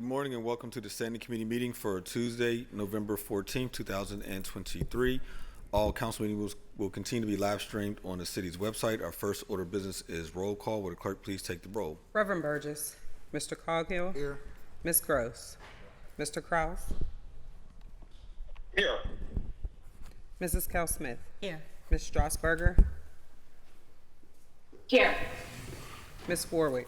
morning and welcome to the Standing Committee meeting for Tuesday, November 14th, 2023. All council meetings will continue to be live streamed on the city's website. Our first order of business is roll call. Will the clerk please take the roll? Reverend Burgess. Mr. Coghill. Here. Ms. Gross. Mr. Kraus. Here. Mrs. Cal Smith. Here. Ms. Strasburger. Here. Ms. Warwick.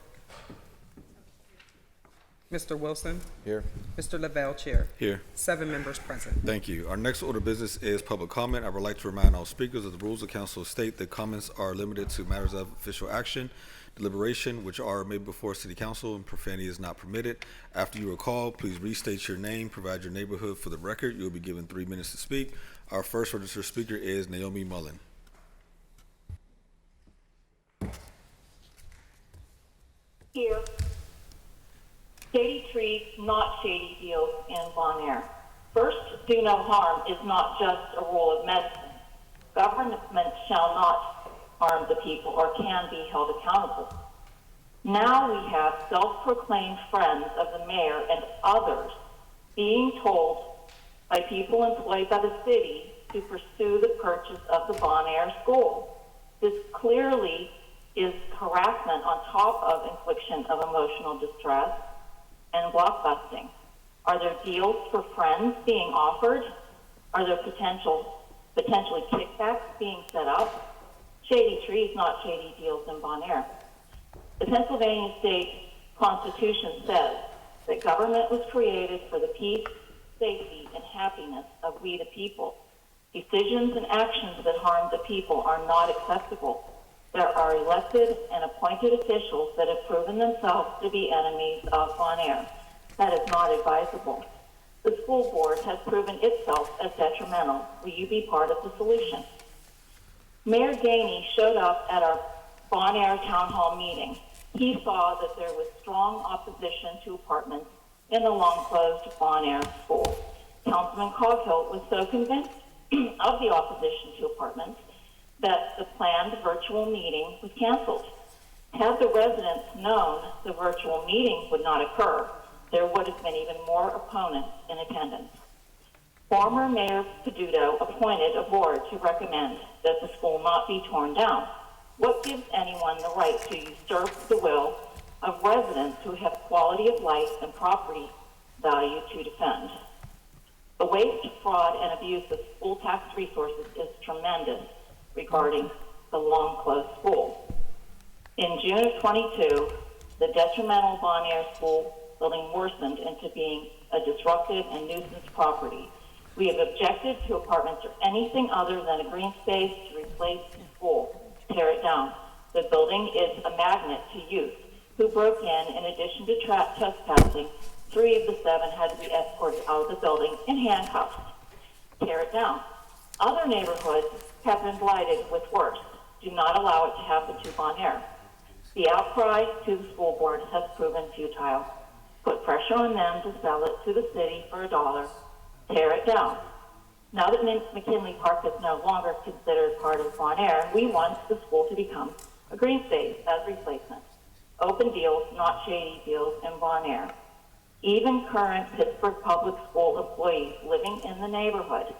Mr. Wilson. Here. Mr. Lavelle, Chair. Here. 7 members present. Thank you. Our next order of business is public comment. I would like to remind all speakers of the rules of council state that comments are limited to matters of official action, deliberation, which are made before city council, and profanity is not permitted. After you are called, please restate your name, provide your neighborhood for the record. You will be given 3 minutes to speak. Our first registered speaker is Naomi Mullen. Here. Shady trees, not shady deals in Bon Air. First, do no harm is not just a rule of medicine. Government shall not harm the people or can be held accountable. Now we have self-proclaimed friends of the mayor and others being told by people employed by the city to pursue the purchase of the Bon Air school. This clearly is harassment on top of infliction of emotional distress and blockbusting. Are there deals for friends being offered? Are there potentially kickbacks being set up? Shady trees, not shady deals in Bon Air. The Pennsylvania State Constitution says that government was created for the peace, safety, and happiness of we the people. Decisions and actions that harm the people are not acceptable. There are elected and appointed officials that have proven themselves to be enemies of Bon Air. That is not advisable. The school board has proven itself as detrimental. Will you be part of the solution? Mayor Gainey showed up at our Bon Air town hall meeting. He saw that there was strong opposition to apartments in the long-closed Bon Air school. Councilman Coghill was so convinced of the opposition to apartments that the planned virtual meeting was canceled. Had the residents known the virtual meeting would not occur, there would have been even more opponents in attendance. Former Mayor Peduto appointed a board to recommend that the school not be torn down. What gives anyone the right to usurp the will of residents who have quality of life and property value to defend? The waste, fraud, and abuse of school tax resources is tremendous regarding the long-closed school. In June of 22, the detrimental Bon Air school building worsened into being a disruptive and nuisance property. We have objected to apartments or anything other than a green space to replace the school. Tear it down. The building is a magnet to youth who broke in addition to trespassing. 3 of the 7 had to be escorted out of the building in handcuffs. Tear it down. Other neighborhoods have been blighted with worse. Do not allow it to happen to Bon Air. The outcry to the school board has proven futile. Put pressure on them to sell it to the city for $1. Tear it down. Now that McKinley Park is no longer considered part of Bon Air, we want the school to become a green space as replacement. Open deals, not shady deals in Bon Air. Even current Pittsburgh public school employees living in the neighborhood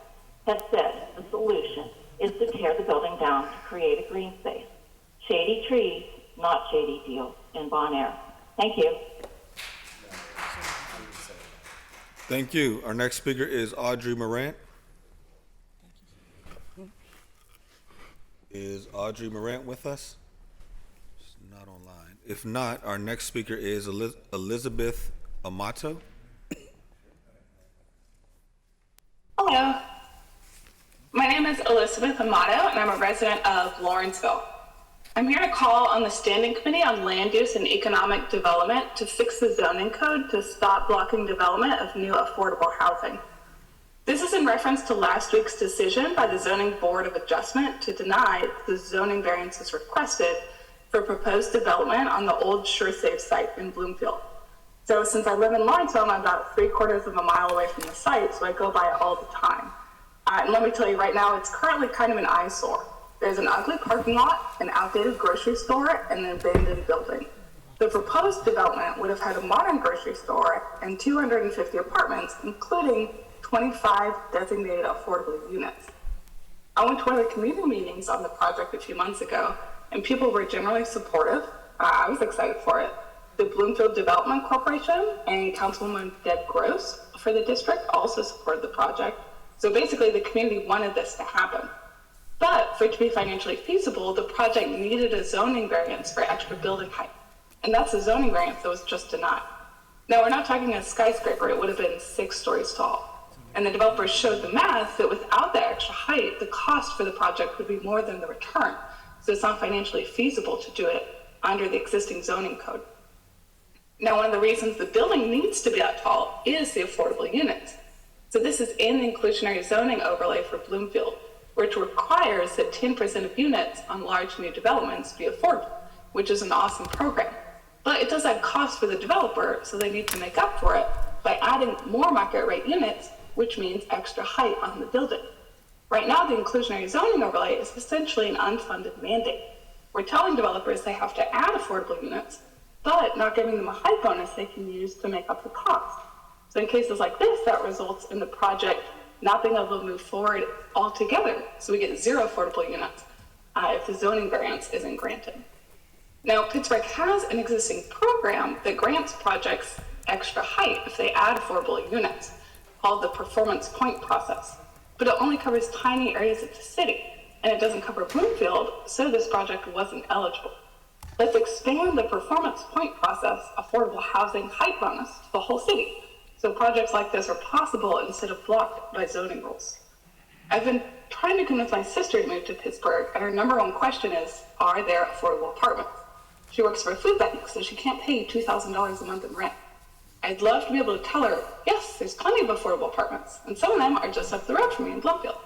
have said the solution is to tear the building down to create a green space. Shady trees, not shady deals in Bon Air. Thank you. Thank you. Our next speaker is Audrey Morant. Is Audrey Morant with us? She's not online. If not, our next speaker is Elizabeth Amato. Hello. My name is Elizabeth Amato, and I'm a resident of Lawrenceville. I'm here to call on the Standing Committee on Land Use and Economic Development to fix the zoning code to stop blocking development of new affordable housing. This is in reference to last week's decision by the Zoning Board of Adjustment to deny the zoning variances requested for proposed development on the old SureSave site in Bloomfield. So since I live in Lawrenceville, I'm about 3/4 of a mile away from the site, so I go by it all the time. And let me tell you right now, it's currently kind of an eyesore. There's an ugly parking lot, an outdated grocery store, and an abandoned building. The proposed development would have had a modern grocery store and 250 apartments, including 25 designated affordable units. I went to one of the community meetings on the project a few months ago, and people were generally supportive. I was excited for it. The Bloomfield Development Corporation and Councilwoman Deb Gross for the district also supported the project. So basically, the community wanted this to happen. But for it to be financially feasible, the project needed a zoning variance for extra building height. And that's a zoning variance that was just denied. Now, we're not talking a skyscraper, it would have been 6 stories tall. And the developers showed the math that without that extra height, the cost for the project would be more than the return. So it's not financially feasible to do it under the existing zoning code. Now, one of the reasons the building needs to be that tall is the affordable units. So this is in the inclusionary zoning overlay for Bloomfield, which requires that 10% of units on large new developments be affordable, which is an awesome program. But it does add cost for the developer, so they need to make up for it by adding more market rate units, which means extra height on the building. Right now, the inclusionary zoning overlay is essentially an unfunded mandate. We're telling developers they have to add affordable units, but not giving them a height bonus they can use to make up the cost. So in cases like this, that results in the project not being able to move forward altogether, so we get 0 affordable units if the zoning variance isn't granted. Now, Pittsburgh has an existing program that grants projects extra height if they add affordable units, called the performance point process, but it only covers tiny areas of the city, and it doesn't cover Bloomfield, so this project wasn't eligible. Let's expand the performance point process affordable housing height bonus to the whole city, so projects like this are possible instead of blocked by zoning rules. I've been trying to convince my sister to move to Pittsburgh, and her number one question is, are there affordable apartments? She works for a food bank, so she can't pay $2,000 a month in rent. I'd love to be able to tell her, yes, there's plenty of affordable apartments, and some of them are just up the road from me in Bloomfield.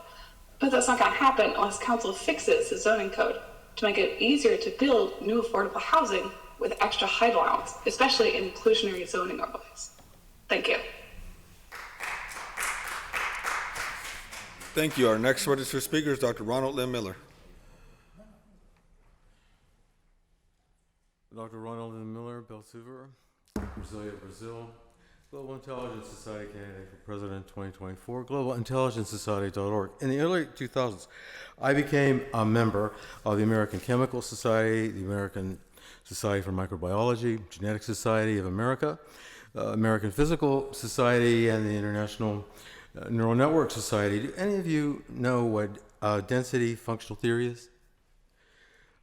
But that's not going to happen unless council fixes the zoning code to make it easier to build new affordable housing with extra height allowance, especially in inclusionary zoning overlays. Thank you. Thank you. Our next registered speaker is Dr. Ronald Lynn Miller. Dr. Ronald N. Miller, Belsuver, Brasilia, Brazil, Global Intelligence Society candidate for President 2024, globalintelligencesociety.org. In the early 2000s, I became a member of the American Chemical Society, the American Society for Microbiology, Genetic Society of America, American Physical Society, and the International Neural Network Society. Do any of you know what density functional theory is?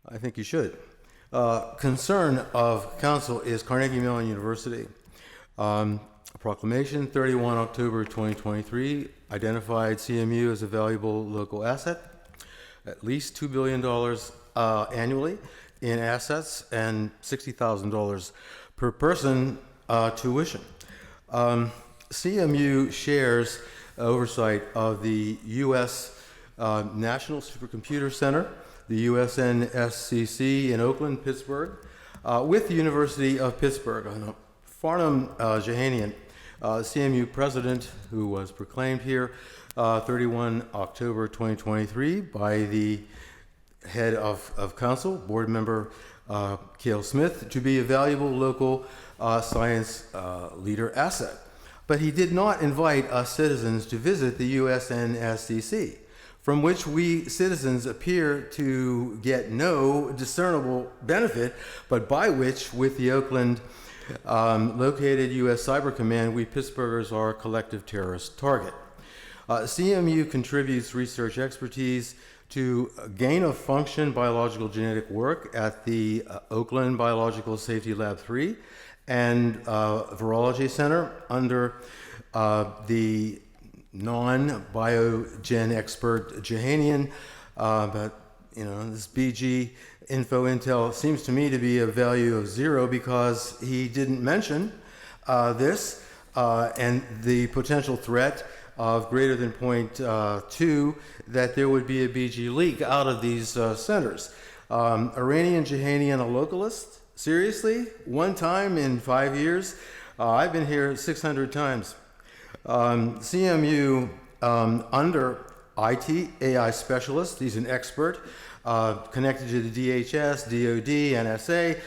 I think you should. Concern of council is Carnegie Mellon University. A proclamation 31 October 2023 identified CMU as a valuable local asset, at least $2 billion annually in assets and $60,000 per person tuition. CMU shares oversight of the U.S. National Supercomputer Center, the USNSCC in Oakland, Pittsburgh, with the University of Pittsburgh. Farnham Jahanian, CMU president, who was proclaimed here 31 October 2023 by the head of council, board member Cale Smith, to be a valuable local science leader asset. But he did not invite us citizens to visit the USNSCC, from which we citizens appear to get no discernible benefit, but by which, with the Oakland located U.S. Cyber Command, we Pittsburghers are a collective terrorist target. CMU contributes research expertise to gain-of-function biological genetic work at the Oakland Biological Safety Lab 3 and Virology Center under the non-biogen expert Jahanian, but this BG info intel seems to me to be a value of 0 because he didn't mention this and the potential threat of greater than 0.2 that there would be a BG leak out of these centers. Iranian Jahanian, a localist? Seriously? One time in 5 years? I've been here 600 times. CMU under IT, AI specialist, he's an expert, connected to the DHS, DOD, NSA,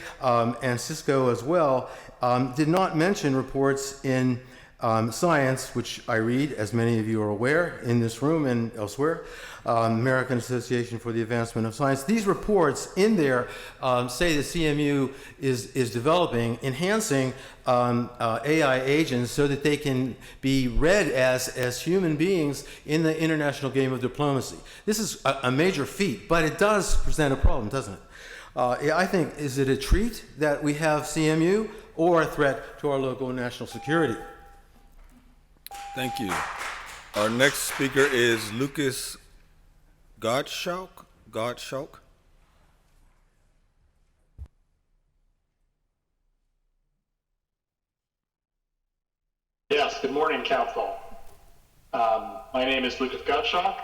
and Cisco as well, did not mention reports in Science, which I read, as many of you are aware, in this room and elsewhere, American Association for the Advancement of Science. These reports in there say the CMU is developing, enhancing AI agents so that they can be read as human beings in the international game of diplomacy. This is a major feat, but it does present a problem, doesn't it? I think, is it a treat that we have CMU or a threat to our local and national security? Thank you. Our next speaker is Lucas Gottschalk. Yes, good morning, Council. My name is Lucas Gottschalk.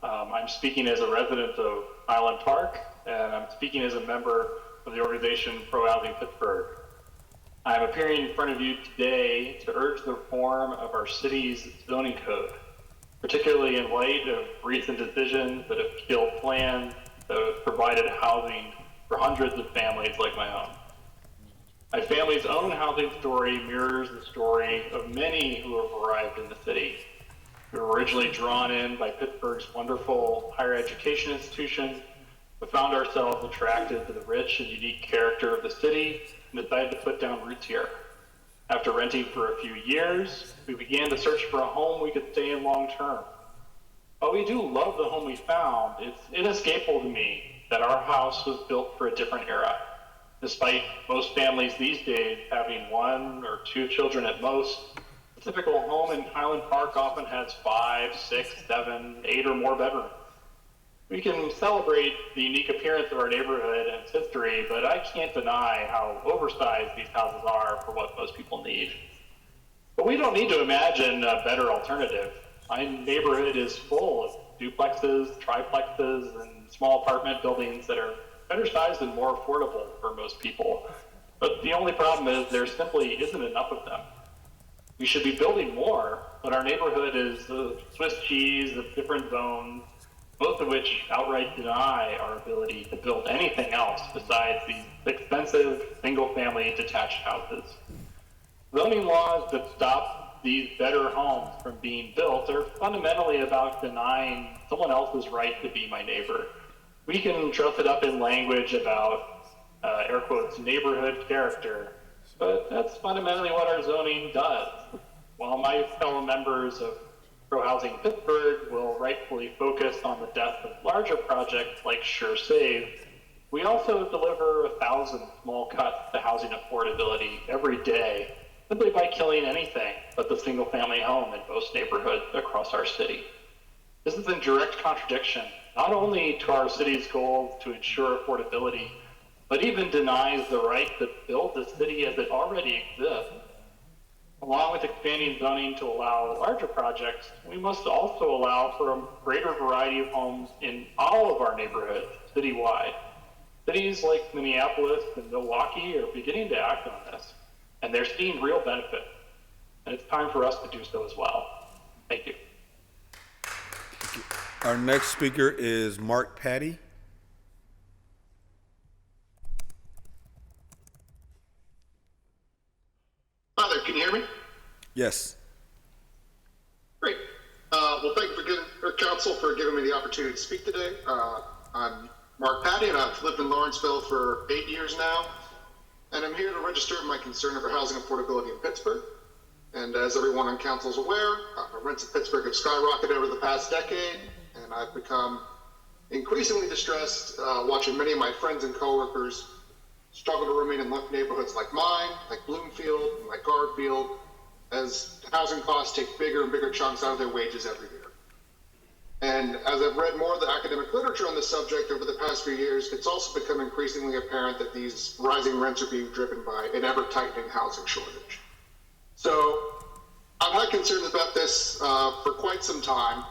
I'm speaking as a resident of Highland Park, and I'm speaking as a member of the organization Pro Housing Pittsburgh. I'm appearing in front of you today to urge the reform of our city's zoning code, particularly in light of recent decisions that have killed plans that have provided housing for hundreds of families like my own. My family's own housing story mirrors the story of many who have arrived in the city. We were originally drawn in by Pittsburgh's wonderful higher education institutions, but found ourselves attracted to the rich and unique character of the city and decided to put down roots here. After renting for a few years, we began to search for a home we could stay in long term. While we do love the home we found, it's inescapable to me that our house was built for a different era. Despite most families these days having 1 or 2 children at most, a typical home in Highland Park often has 5, 6, 7, 8 or more bedrooms. We can celebrate the unique appearance of our neighborhood and its history, but I can't deny how oversized these houses are for what most people need. But we don't need to imagine a better alternative. My neighborhood is full of duplexes, triplexes, and small apartment buildings that are better sized and more affordable for most people. But the only problem is there simply isn't enough of them. We should be building more, but our neighborhood is the Swiss cheese of different zones, both of which outright deny our ability to build anything else besides these expensive single-family detached houses. Zoning laws that stop these better homes from being built are fundamentally about denying someone else's right to be my neighbor. We can dress it up in language about, air quotes, neighborhood character, but that's fundamentally what our zoning does. While my fellow members of Pro Housing Pittsburgh will rightfully focus on the death of larger projects like Sure Save, we also deliver 1,000 small cuts to housing affordability every day, simply by killing anything but the single-family home in most neighborhoods across our city. This is in direct contradiction, not only to our city's goals to ensure affordability, but even denies the right to build the city as it already exists. Along with expanding zoning to allow larger projects, we must also allow for a greater variety of homes in all of our neighborhoods citywide. Cities like Minneapolis and Milwaukee are beginning to act on this, and they're seeing real benefit. And it's time for us to do so as well. Thank you. Our next speaker is Mark Patty. Hi there, can you hear me? Yes. Great. Well, thank you Council for giving me the opportunity to speak today. I'm Mark Patty, and I've lived in Lawrenceville for 8 years now, and I'm here to register my concern over housing affordability in Pittsburgh. And as everyone on Council is aware, rents in Pittsburgh have skyrocketed over the past decade, and I've become increasingly distressed watching many of my friends and coworkers struggle to remain in neighborhoods like mine, like Bloomfield, and like Garfield, as housing costs take bigger and bigger chunks out of their wages every year. And as I've read more of the academic literature on this subject over the past few years, it's also become increasingly apparent that these rising rents are being driven by an ever-tightening housing shortage. So I've had concerns about this for quite some time,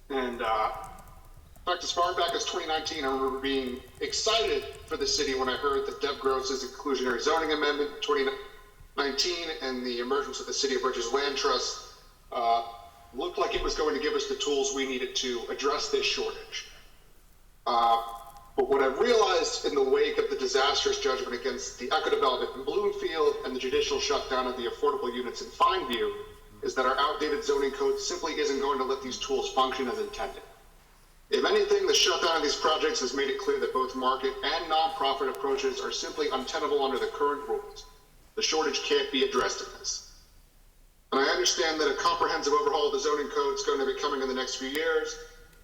and in fact, as far back as 2019, I remember being excited for the city when I heard that Deb Gross's inclusionary zoning amendment in 2019 and the emergence of the City of Bridges Land Trust looked like it was going to give us the tools we needed to address this shortage. But what I've realized in the wake of the disastrous judgment against the eco development in Bloomfield and the judicial shutdown of the affordable units in Fineview is that our outdated zoning code simply isn't going to let these tools function as intended. If anything, the shutdown of these projects has made it clear that both market and nonprofit approaches are simply untenable under the current rules. The shortage can't be addressed in this. And I understand that a comprehensive overhaul of the zoning code is going to be coming in the next few years,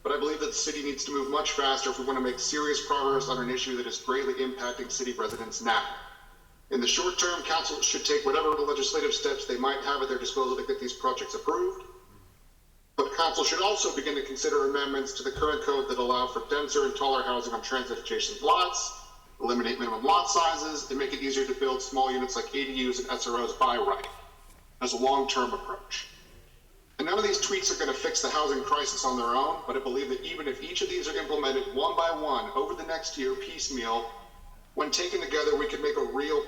but I believe that the city needs to move much faster if we want to make serious progress on an issue that is greatly impacting city residents now. In the short term, council should take whatever legislative steps they might have at their disposal to get these projects approved. But council should also begin to consider amendments to the current code that allow for denser and taller housing on transit adjacent lots, eliminate minimum lot sizes, and make it easier to build small units like ADUs and SROs by right as a long-term approach. And none of these tweaks are going to fix the housing crisis on their own, but I believe that even if each of these are implemented one by one over the next year piecemeal, when taken together, we can make a real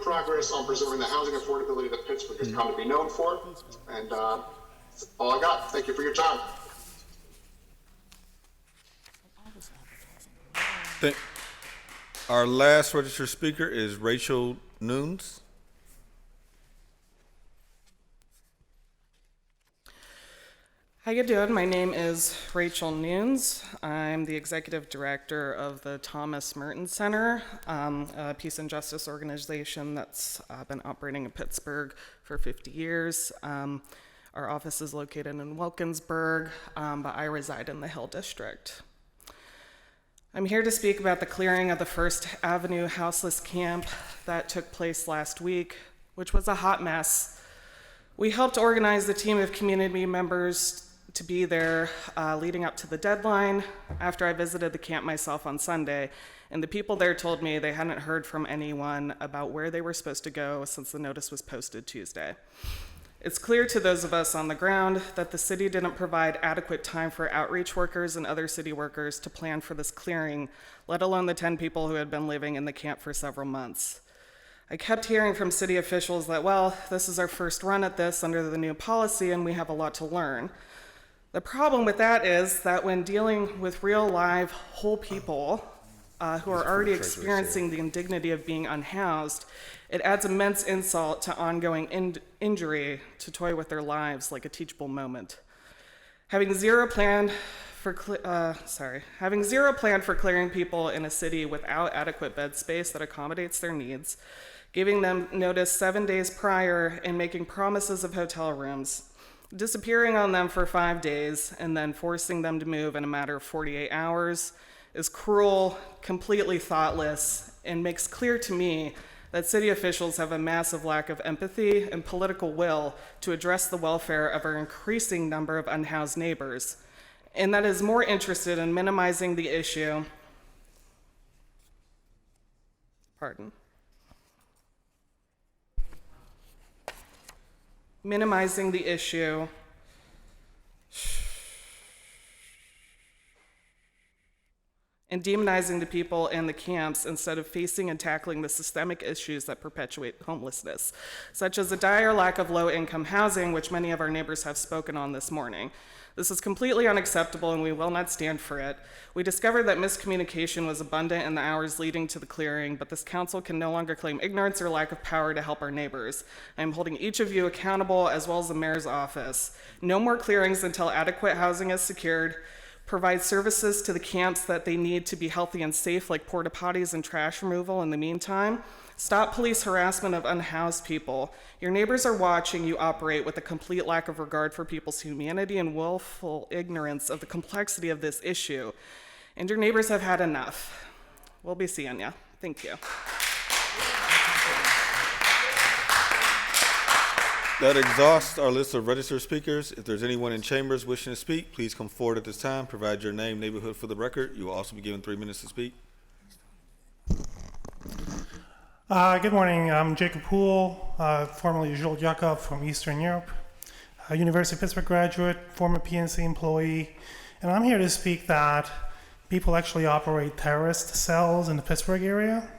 progress on preserving the housing affordability that Pittsburgh has come to be known for. And that's all I got. Thank you for your time. Our last registered speaker is Rachel Nunes. How you doing? My name is Rachel Nunes. I'm the executive director of the Thomas Merton Center, a peace and justice organization that's been operating in Pittsburgh for 50 years. Our office is located in Wilkinsburg, but I reside in the Hill District. I'm here to speak about the clearing of the First Avenue houseless camp that took place last week, which was a hot mess. We helped organize the team of community members to be there leading up to the deadline after I visited the camp myself on Sunday, and the people there told me they hadn't heard from anyone about where they were supposed to go since the notice was posted Tuesday. It's clear to those of us on the ground that the city didn't provide adequate time for outreach workers and other city workers to plan for this clearing, let alone the 10 people who had been living in the camp for several months. I kept hearing from city officials that, well, this is our first run at this under the new policy and we have a lot to learn. The problem with that is that when dealing with real live whole people who are already experiencing the indignity of being unhoused, it adds immense insult to ongoing injury to toy with their lives like a teachable moment. Having zero plan for clearing people in a city without adequate bed space that accommodates their needs, giving them notice 7 days prior and making promises of hotel rooms, disappearing on them for 5 days, and then forcing them to move in a matter of 48 hours is cruel, completely thoughtless, and makes clear to me that city officials have a massive lack of empathy and political will to address the welfare of our increasing number of unhoused neighbors, and that is more interested in minimizing the issue. Minimizing the issue and demonizing the people in the camps instead of facing and tackling the systemic issues that perpetuate homelessness, such as the dire lack of low-income housing, which many of our neighbors have spoken on this morning. This is completely unacceptable and we will not stand for it. We discovered that miscommunication was abundant in the hours leading to the clearing, but this council can no longer claim ignorance or lack of power to help our neighbors. I am holding each of you accountable, as well as the mayor's office. No more clearings until adequate housing is secured. Provide services to the camps that they need to be healthy and safe, like porta potties and trash removal in the meantime. Stop police harassment of unhoused people. Your neighbors are watching you operate with a complete lack of regard for people's humanity and willful ignorance of the complexity of this issue. And your neighbors have had enough. We'll be seeing you. Thank you. That exhausts our list of registered speakers. If there's anyone in chambers wishing to speak, please come forward at this time. Provide your name, neighborhood for the record. You will also be given 3 minutes to speak. Good morning. I'm Jacob Poole, formerly Jules Jacob from Eastern Europe, a University of Pittsburgh graduate, former PNC employee, and I'm here to speak that people actually operate terrorist cells in the Pittsburgh area.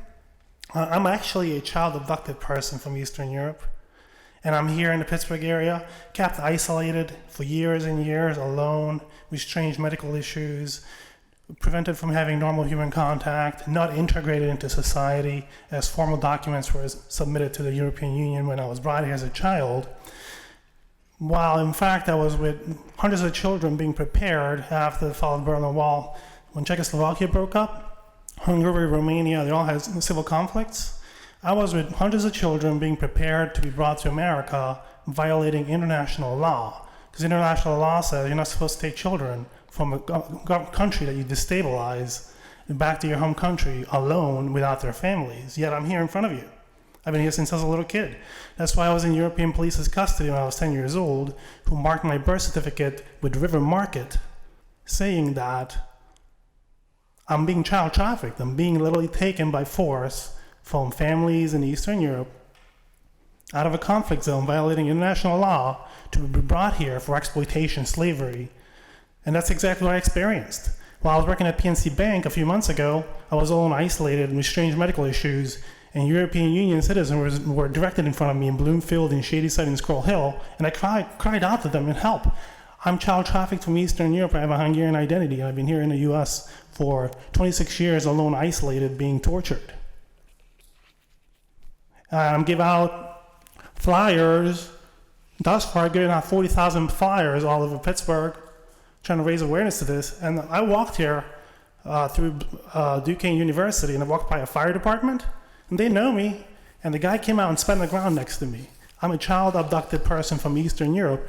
I'm actually a child abducted person from Eastern Europe, and I'm here in the Pittsburgh area, kept isolated for years and years, alone, with strange medical issues, prevented from having normal human contact, not integrated into society, as formal documents were submitted to the European Union when I was brought here as a child. While in fact I was with hundreds of children being prepared after the fall of the Berlin Wall. When Czechoslovakia broke up, Hungary, Romania, they all had civil conflicts. I was with hundreds of children being prepared to be brought to America, violating international law. Because international law says you're not supposed to take children from a country that you destabilize back to your home country alone without their families. Yet I'm here in front of you. I've been here since I was a little kid. That's why I was in European police's custody when I was 10 years old, who marked my birth certificate with River Market, saying that I'm being child trafficked. I'm being literally taken by force from families in Eastern Europe out of a conflict zone, violating international law, to be brought here for exploitation, slavery. And that's exactly what I experienced. While I was working at PNC Bank a few months ago, I was alone, isolated, with strange medical issues, and European Union citizens were directed in front of me in Bloomfield and Shadyside and Scroll Hill, and I cried out to them in help. I'm child trafficked from Eastern Europe. I have a Hungarian identity, and I've been here in the US for 26 years, alone, isolated, being tortured. I'm giving out flyers. Thus far, I've given out 40,000 flyers all over Pittsburgh, trying to raise awareness to this. And I walked here through Duquesne University, and I walked by a fire department, and they know me, and the guy came out and spat on the ground next to me. I'm a child abducted person from Eastern Europe,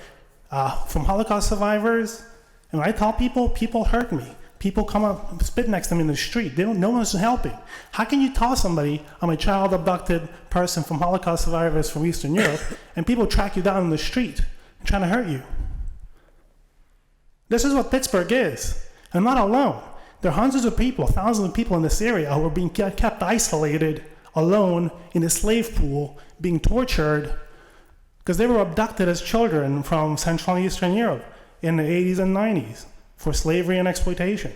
from Holocaust survivors, and when I tell people, people hurt me. People come up, spit next to me in the street. No one's helping. How can you tell somebody I'm a child abducted person from Holocaust survivors from Eastern Europe, and people track you down in the street trying to hurt you? This is what Pittsburgh is. I'm not alone. There are hundreds of people, thousands of people in this area who are being kept isolated, alone, in a slave pool, being tortured, because they were abducted as children from Central and Eastern Europe in the 80s and 90s for slavery and exploitation.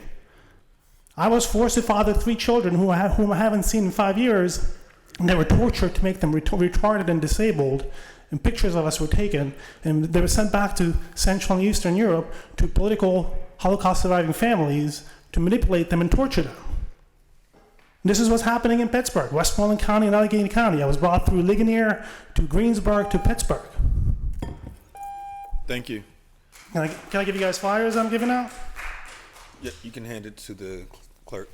I was forced to father 3 children whom I haven't seen in 5 years, and they were tortured to make them retarded and disabled, and pictures of us were taken, and they were sent back to Central and Eastern Europe to political Holocaust surviving families to manipulate them and torture them. This is what's happening in Pittsburgh, Westmoreland County and Allegheny County. I was brought through Ligonier to Greensburg to Pittsburgh. Thank you. Can I give you guys flyers I'm giving out? Yeah, you can hand it to the clerk.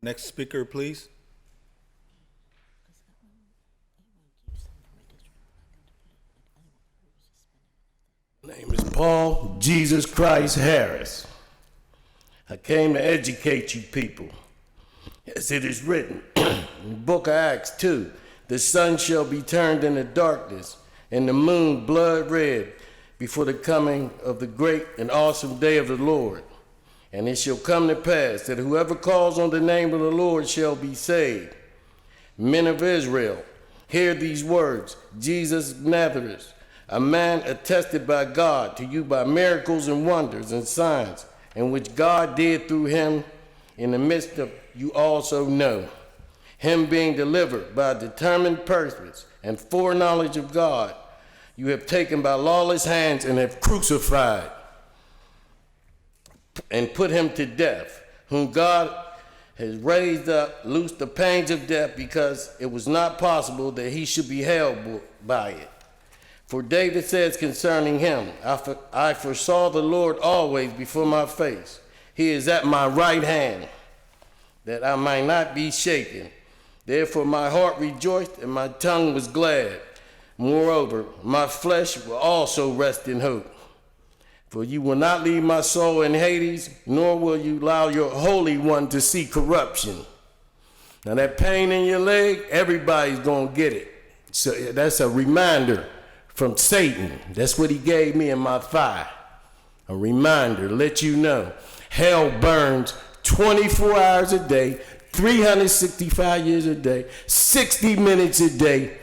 Next speaker, please. My name is Paul Jesus Christ Harris. I came to educate you people. As it is written in the book of Acts 2, the sun shall be turned into darkness and the moon blood red before the coming of the great and awesome day of the Lord. And it shall come to pass that whoever calls on the name of the Lord shall be saved. Men of Israel, hear these words. Jesus of Nazareth, a man attested by God to you by miracles and wonders and signs, in which God did through him in the midst of you also know. Him being delivered by determined purpose and foreknowledge of God, you have taken by lawless hands and have crucified and put him to death, whom God has raised up, loosed the pains of death, because it was not possible that he should be held by it. For David says concerning him, I foresaw the Lord always before my face. He is at my right hand, that I might not be shaken. Therefore my heart rejoiced and my tongue was glad. Moreover, my flesh will also rest in hope. For you will not leave my soul in Hades, nor will you allow your Holy One to see corruption. Now that pain in your leg, everybody's going to get it. So that's a reminder from Satan. That's what he gave me in my thigh. A reminder, let you know. Hell burns 24 hours a day, 365 years a day, 60 minutes a day.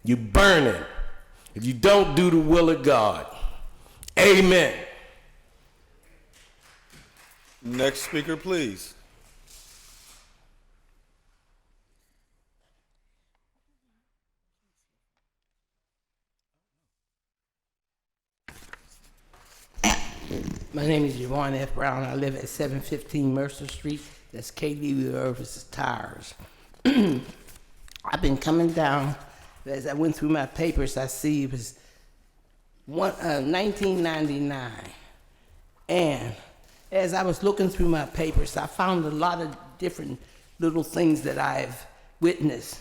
You're burning if you don't do the will of God. Amen. Next speaker, please. My name is Yvonne F. Brown. I live at 715 Mercer Street. That's K.D. Irvis Tires. I've been coming down. As I went through my papers, I see it was 1999. And as I was looking through my papers, I found a lot of different little things that I've witnessed.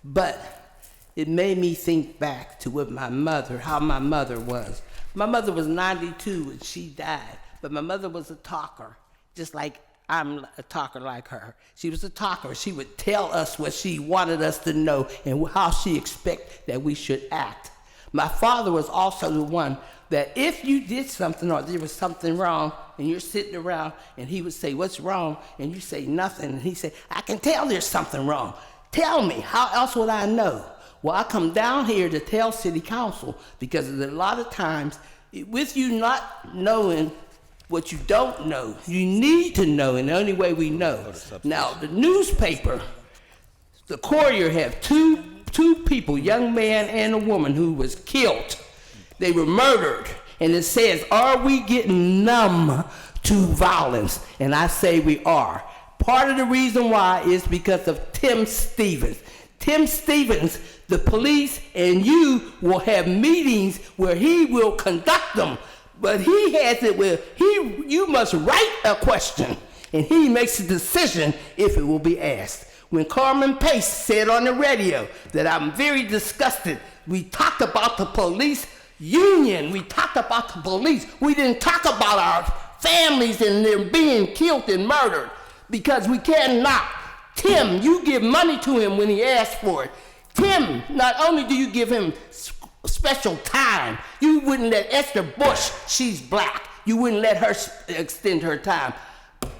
But it made me think back to what how my mother was. My mother was 92 when she died, but my mother was a talker, just like I'm a talker like her. She was a talker. She would tell us what she wanted us to know and how she expected that we should act. My father was also the one that if you did something or there was something wrong and you're sitting around and he would say, "What's wrong?" and you say nothing, and he said, "I can tell there's something wrong. Tell me, how else would I know?" Well, I come down here to tell city council because a lot of times with you not knowing what you don't know, you need to know, and the only way we know. Now, the newspaper, the Courier, have two people, young man and a woman, who was killed. They were murdered, and it says, "Are we getting numb to violence?" And I say we are. Part of the reason why is because of Tim Stevens. Tim Stevens, the police and you will have meetings where he will conduct them. But he has it where you must write a question, and he makes a decision if it will be asked. When Carmen Pace said on the radio that I'm very disgusted, we talked about the police union. We talked about the police. We didn't talk about our families and them being killed and murdered because we cannot. Tim, you give money to him when he asks for it. Tim, not only do you give him special time, you wouldn't let Esther Bush, she's black, you wouldn't let her extend her time.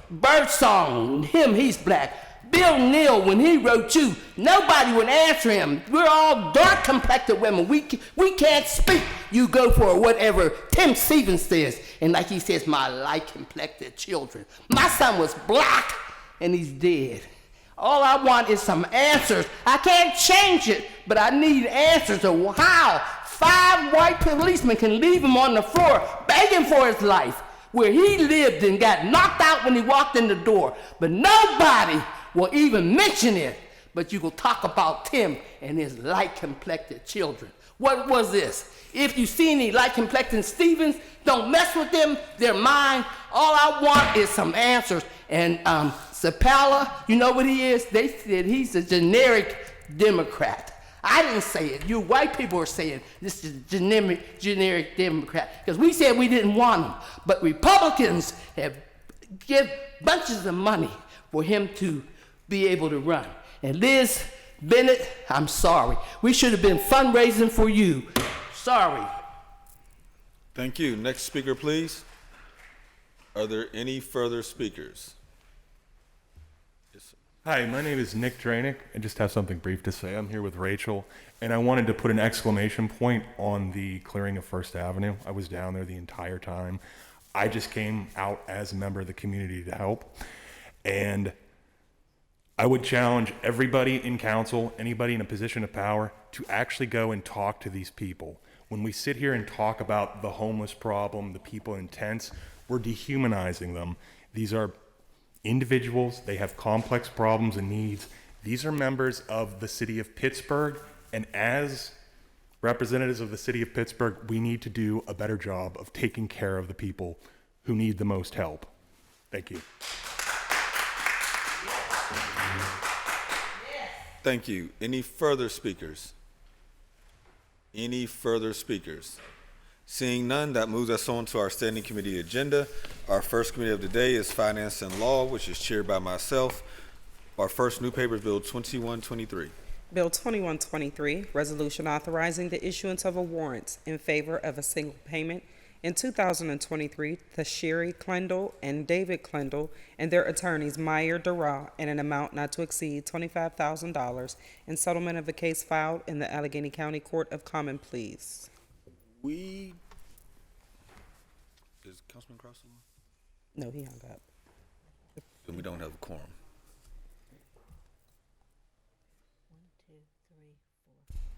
Birdsong, he's black. Bill Neal, when he wrote you, nobody would answer him. We're all dark-complected women. We can't speak. You go for whatever Tim Stevens says. And like he says, my light-complected children. My son was black, and he's dead. All I want is some answers. I can't change it, but I need answers of how 5 white policemen can leave him on the floor begging for his life, where he lived and got knocked out when he walked in the door. But nobody will even mention it. But you will talk about Tim and his light-complected children. What was this? If you see any light-complected Stevens, don't mess with them. They're mine. All I want is some answers. And Sapala, you know what he is? They said he's a generic Democrat. I didn't say it. You white people are saying this is a generic Democrat because we said we didn't want him. But Republicans have give bunches of money for him to be able to run. And Liz Bennett, I'm sorry. We should have been fundraising for you. Sorry. Thank you. Next speaker, please. Are there any further speakers? Hi, my name is Nick Dranick. I just have something brief to say. I'm here with Rachel, and I wanted to put an exclamation point on the clearing of First Avenue. I was down there the entire time. I just came out as a member of the community to help, and I would challenge everybody in council, anybody in a position of power, to actually go and talk to these people. When we sit here and talk about the homeless problem, the people in tents, we're dehumanizing them. These are individuals, they have complex problems and needs. These are members of the city of Pittsburgh, and as representatives of the city of Pittsburgh, we need to do a better job of taking care of the people who need the most help. Thank you. Thank you. Any further speakers? Any further speakers? Seeing none, that moves us on to our standing committee agenda. Our first committee of the day is Finance and Law, which is chaired by myself. Our first new paper is Bill 2123. Bill 2123, resolution authorizing the issuance of a warrant in favor of a single payment in 2023 to Sherry Klendel and David Klendel and their attorneys Meyer Dara in an amount not to exceed $25,000 in settlement of a case filed in the Allegheny County Court of Common Pleas. Is Councilman Cross on? No, he hung up. Then we don't have a quorum. 1, 2, 3, 4.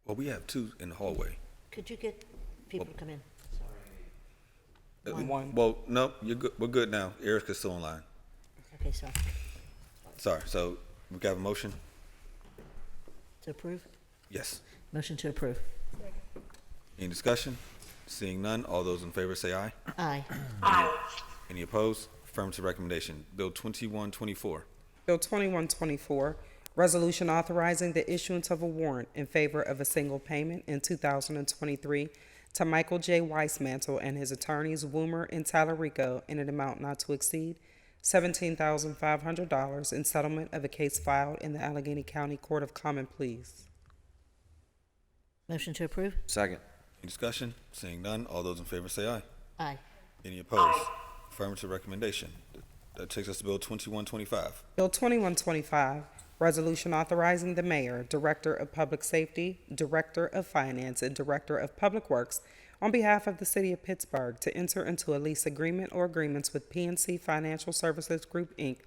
Well, we have 2 in the hallway. Could you get people to come in? Well, no, you're good. We're good now. Erica's still online. Okay, sorry. Sorry. So we got a motion? To approve? Yes. Motion to approve. Any discussion? Seeing none, all those in favor say aye. Aye. Any opposed? Affirmative recommendation. Bill 2124. Bill 2124, resolution authorizing the issuance of a warrant in favor of a single payment in 2023 to Michael J. Weissmantle and his attorneys Woomer and Tallarico in an amount not to exceed $17,500 in settlement of a case filed in the Allegheny County Court of Common Pleas. Motion to approve? Second. Any discussion? Seeing none, all those in favor say aye. Aye. Any opposed? Affirmative recommendation. That takes us to Bill 2125. Bill 2125, resolution authorizing the mayor, director of public safety, director of finance, and director of public works on behalf of the city of Pittsburgh to enter into a lease agreement or agreements with PNC Financial Services Group, Inc.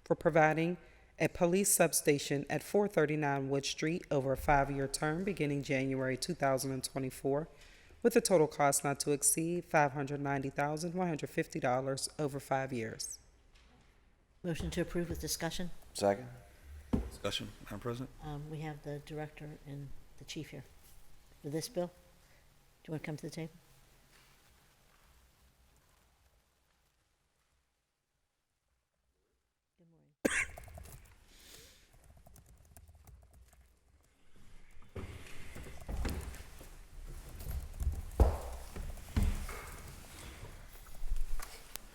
for providing a police substation at 439 Wood Street over a 5-year term beginning January 2024, with a total cost not to exceed $590,150 over 5 years. Motion to approve with discussion? Second. Discussion, Madam President? We have the director and the chief here for this bill. Do you want to come to the table?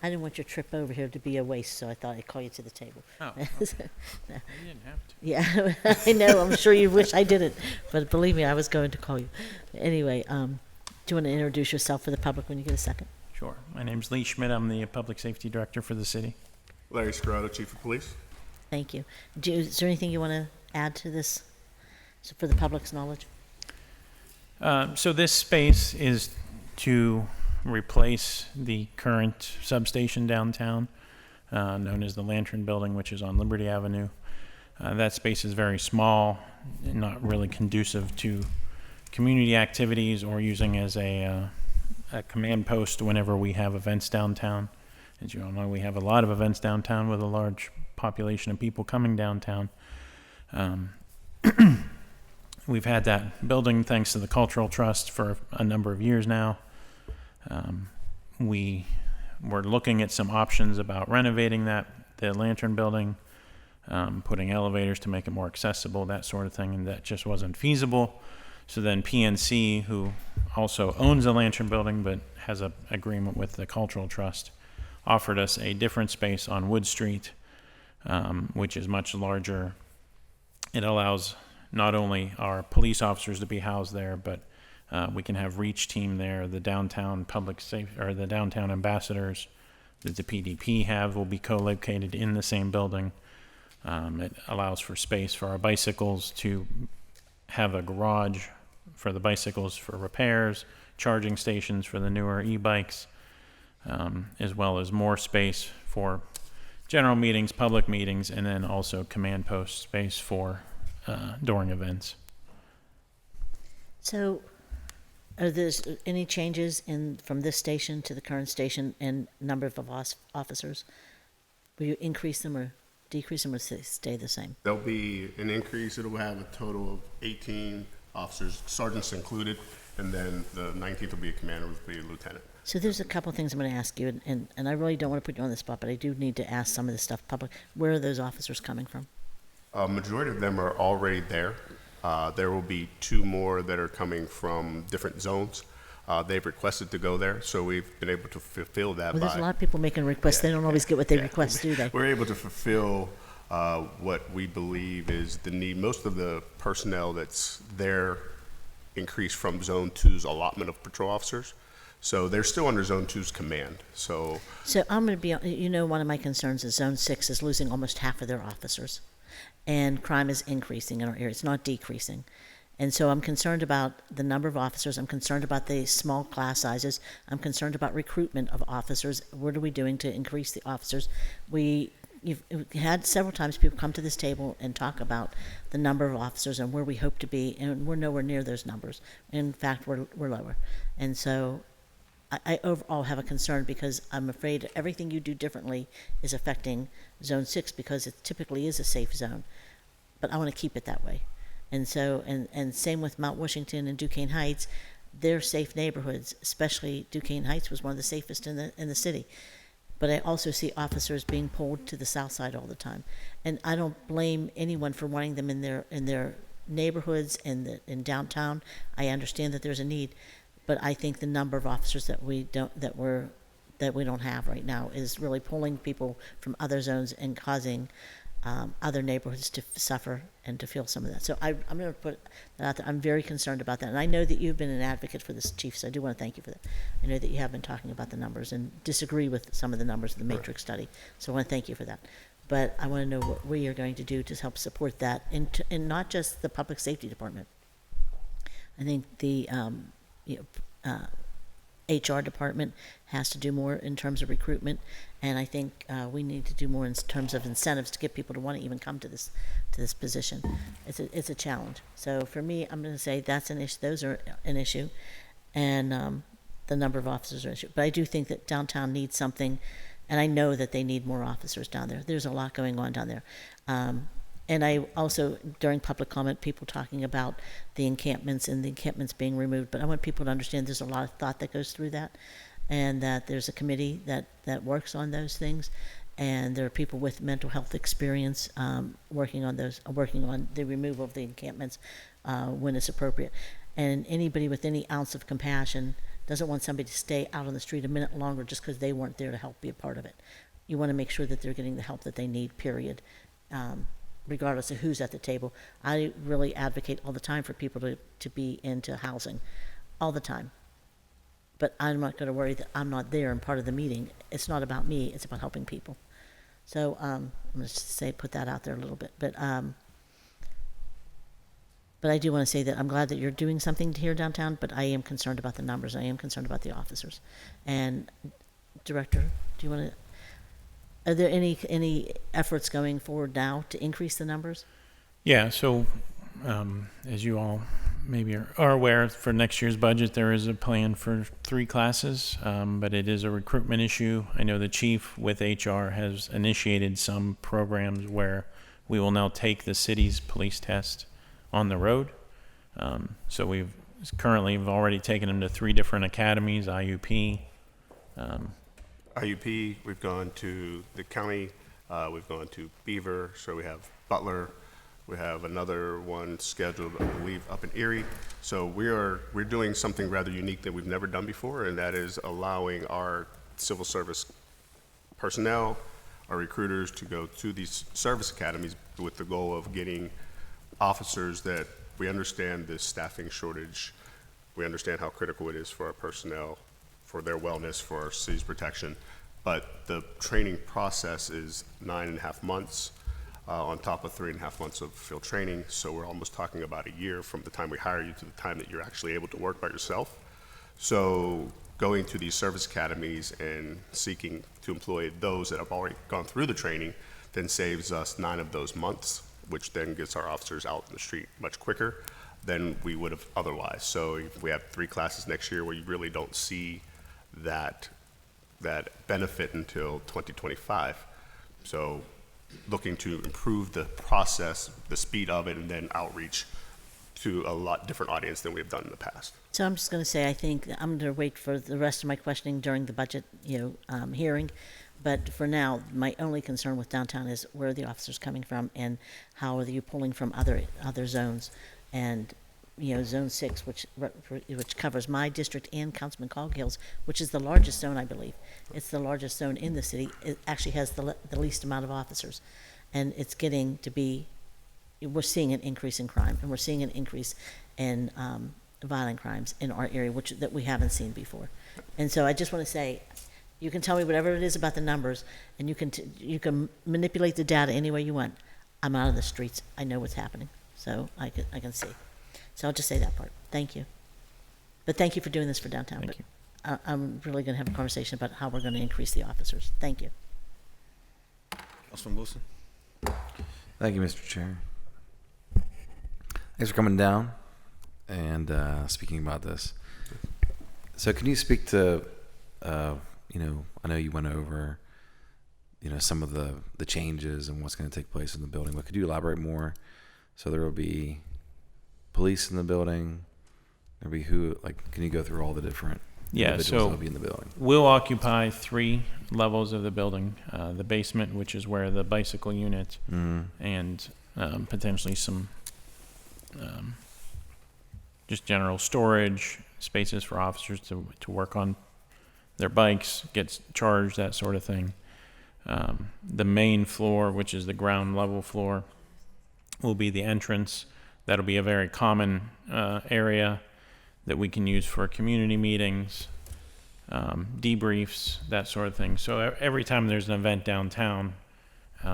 I didn't want your trip over here to be a waste, so I thought I'd call you to the table. Oh, okay. You didn't have to. Yeah, I know. I'm sure you wish I didn't, but believe me, I was going to call you. Anyway, do you want to introduce yourself for the public when you get a second? Sure. My name's Lee Schmidt. I'm the Public Safety Director for the city. Larry Scrotto, Chief of Police. Thank you. Is there anything you want to add to this for the public's knowledge? So this space is to replace the current substation downtown, known as the Lantern Building, which is on Liberty Avenue. That space is very small and not really conducive to community activities or using as a command post whenever we have events downtown. As you all know, we have a lot of events downtown with a large population of people coming downtown. We've had that building thanks to the Cultural Trust for a number of years now. We were looking at some options about renovating the Lantern Building, putting elevators to make it more accessible, that sort of thing, and that just wasn't feasible. So then PNC, who also owns the Lantern Building but has an agreement with the Cultural Trust, offered us a different space on Wood Street, which is much larger. It allows not only our police officers to be housed there, but we can have Reach Team there, the downtown public safety, or the downtown ambassadors that the PDP have will be co-located in the same building. It allows for space for our bicycles to have a garage for the bicycles for repairs, charging stations for the newer e-bikes, as well as more space for general meetings, public meetings, and then also command post space for during events. So, are there any changes from this station to the current station and number of officers? Will you increase them or decrease them, or stay the same? There'll be an increase. It'll have a total of 18 officers, sergeants included, and then the 19th will be a commander, will be a lieutenant. So there's a couple of things I'm going to ask you, and I really don't want to put you on the spot, but I do need to ask some of this stuff public. Where are those officers coming from? A majority of them are already there. There will be 2 more that are coming from different zones. They've requested to go there, so we've been able to fulfill that. Well, there's a lot of people making requests. They don't always get what they request, do they? We're able to fulfill what we believe is the need. Most of the personnel that's there increased from Zone 2's allotment of patrol officers. So they're still under Zone 2's command. So I'm going to be, one of my concerns is Zone 6 is losing almost half of their officers. And crime is increasing in our area. It's not decreasing. And so I'm concerned about the number of officers. I'm concerned about the small class sizes. I'm concerned about recruitment of officers. What are we doing to increase the officers? We you've had several times people come to this table and talk about the number of officers and where we hope to be, and we're nowhere near those numbers. In fact, we're lower. And so I overall have a concern because I'm afraid everything you do differently is affecting Zone 6 because it typically is a safe zone. But I want to keep it that way. And so, and same with Mount Washington and Duquesne Heights, they're safe neighborhoods, especially Duquesne Heights was one of the safest in the city. But I also see officers being pulled to the south side all the time. And I don't blame anyone for wanting them in their neighborhoods and in downtown. I understand that there's a need. But I think the number of officers that we don't have right now is really pulling people from other zones and causing other neighborhoods to suffer and to feel some of that. So I'm going to put that out there. I'm very concerned about that. And I know that you've been an advocate for this, Chief, so I do want to thank you for that. I know that you have been talking about the numbers and disagree with some of the numbers of the matrix study. So I want to thank you for that. But I want to know what we are going to do to help support that, and not just the Public Safety Department. I think the HR department has to do more in terms of recruitment, and I think we need to do more in terms of incentives to get people to want to even come to this position. It's a challenge. So for me, I'm going to say that's an issue. Those are an issue, and the number of officers are an issue. But I do think that downtown needs something, and I know that they need more officers down there. There's a lot going on down there. And I also, during public comment, people talking about the encampments and the encampments being removed. But I want people to understand there's a lot of thought that goes through that, and that there's a committee that works on those things. And there are people with mental health experience working on the removal of the encampments when it's appropriate. And anybody with any ounce of compassion doesn't want somebody to stay out on the street a minute longer just because they weren't there to help be a part of it. You want to make sure that they're getting the help that they need, period. Regardless of who's at the table. I really advocate all the time for people to be into housing, all the time. But I'm not going to worry that I'm not there and part of the meeting. It's not about me, it's about helping people. So I'm going to put that out there a little bit. But I do want to say that I'm glad that you're doing something here downtown, but I am concerned about the numbers. I am concerned about the officers. And Director, do you want to... Are there any efforts going forward now to increase the numbers? Yeah, so as you all maybe are aware, for next year's budget, there is a plan for 3 classes, but it is a recruitment issue. I know the chief with HR has initiated some programs where we will now take the city's police test on the road. So we've already taken them to 3 different academies, IUP, IUP, we've gone to the county, we've gone to Beaver, so we have Butler, we have another one scheduled, I believe, up in Erie. So we're doing something rather unique that we've never done before, and that is allowing our civil service personnel, our recruiters, to go to these service academies with the goal of getting officers that we understand this staffing shortage, we understand how critical it is for our personnel, for their wellness, for our city's protection. But the training process is 9.5 months on top of 3.5 months of field training. So we're almost talking about a year from the time we hire you to the time that you're actually able to work by yourself. So going to these service academies and seeking to employ those that have already gone through the training then saves us 9 of those months, which then gets our officers out in the street much quicker than we would have otherwise. So if we have 3 classes next year where you really don't see that benefit until 2025. So looking to improve the process, the speed of it, and then outreach to a lot different audience than we've done in the past. So I'm just going to say I think I'm going to wait for the rest of my questioning during the budget hearing. But for now, my only concern with downtown is where are the officers coming from and how are you pulling from other zones. And Zone 6, which covers my district and Councilman Coghill's, which is the largest zone, I believe. It's the largest zone in the city. It actually has the least amount of officers. And it's getting to be, we're seeing an increase in crime, and we're seeing an increase in violent crimes in our area, that we haven't seen before. And so I just want to say, you can tell me whatever it is about the numbers, and you can manipulate the data any way you want. I'm out of the streets. I know what's happening. So I can see. So I'll just say that part. Thank you. But thank you for doing this for downtown. Thank you. I'm really going to have a conversation about how we're going to increase the officers. Thank you. Councilman Wilson. Thank you, Mr. Chair. Thanks for coming down and speaking about this. So can you speak to, I know you went over, some of the changes and what's going to take place in the building, but could you elaborate more? So there will be police in the building. There'll be can you go through all the different individuals so that'll be in the building? We'll occupy 3 levels of the building. The basement, which is where the bicycle unit and potentially some just general storage spaces for officers to work on their bikes, get charged, that sort of thing. The main floor, which is the ground level floor, will be the entrance. That'll be a very common area that we can use for community meetings, debriefs, that sort of thing. So every time there's an event downtown,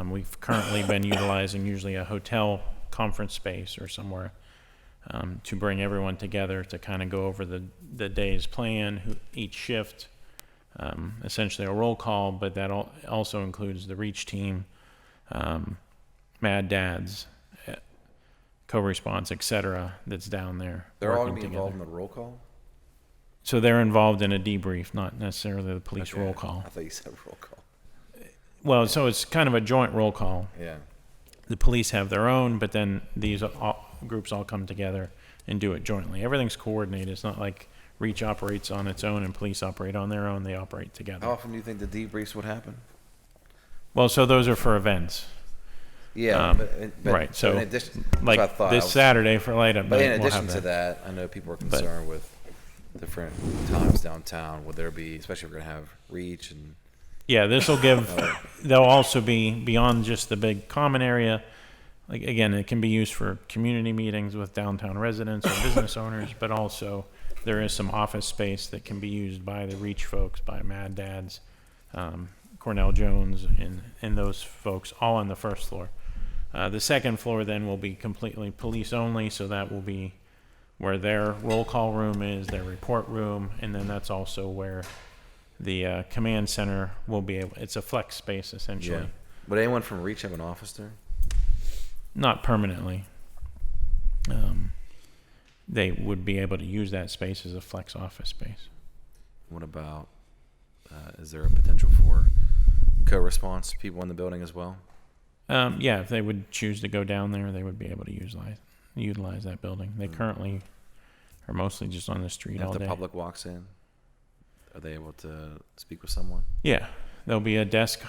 we've currently been utilizing usually a hotel conference space or somewhere to bring everyone together to kind of go over the day's plan, each shift, essentially a roll call, but that also includes the reach team, Mad Dads, co-response, etc. that's down there. They're all going working to be together. involved in the roll call? So they're involved in a debrief, not necessarily the police Okay. roll call. I thought you said roll call. Well, so it's kind of a joint roll call. Yeah. The police have their own, but then these groups all come together and do it jointly. Everything's coordinated. It's not like Reach operates on its own and police operate on their own. They operate together. How often do you think the debriefs would happen? Well, so those are for events. Yeah, but right. So, in addition, like that's what I thought. this Saturday for Light Up But Night, in we'll addition have to that, I know people are concerned with different times downtown. Would there be, especially if we're going to have Reach and... Yeah, this will give, there'll also be, beyond just the big common area, like, again, it can be used for community meetings with downtown residents or business owners, but also there is some office space that can be used by the Reach folks, by Mad Dads, Cornell Jones, and those folks, all on the first floor. The second floor then will be completely police only, so that will be where their roll call room is, their report room, and then that's also where the command center will be able, it's a flex space essentially. Yeah. Would anyone from Reach have an office there? Not permanently. They would be able to use that space as a flex office space. What about, is there a potential for co-response people in the building as well? Yeah, if they would choose to go down there, they would be able to utilize that building. They currently are mostly just on the street all If day. the public walks in, are they able to speak with someone? Yeah, there'll be a desk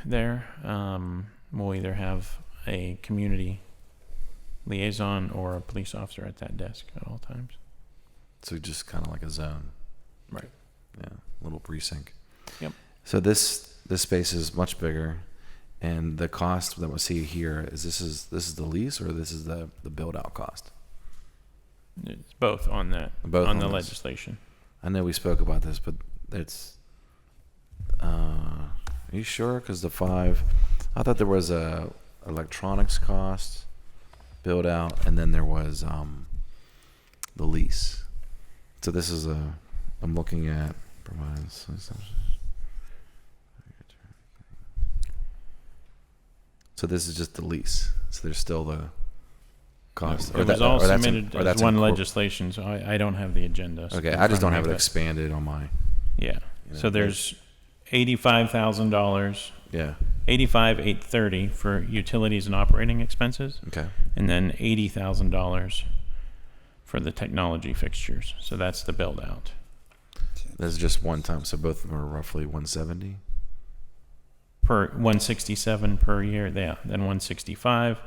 there. We'll either have a community liaison or a police officer at that desk at all times. So just kind of like a zone. Right. Yeah, little precinct. Yep. So this space is much bigger, and the cost that we see here is this is the lease or this is the build out cost? It's both on that, Both on the this. legislation. I know we spoke about this, but it's. Are you sure? Because the 5, I thought there was a electronics cost, build out, and then there was the lease. So this is I'm looking at provides. So this is just the lease. So there's still the cost. It was all submitted as one legislation, so I don't have the agenda. Okay, I just don't have it expanded on my. Yeah. So there's $85,000. Yeah. $85,830 for utilities and operating expenses. Okay. And then $80,000 for the technology fixtures. So that's the build out. That's just one time. So both of them are roughly 170. Per 167 per year. Yeah. Then 165.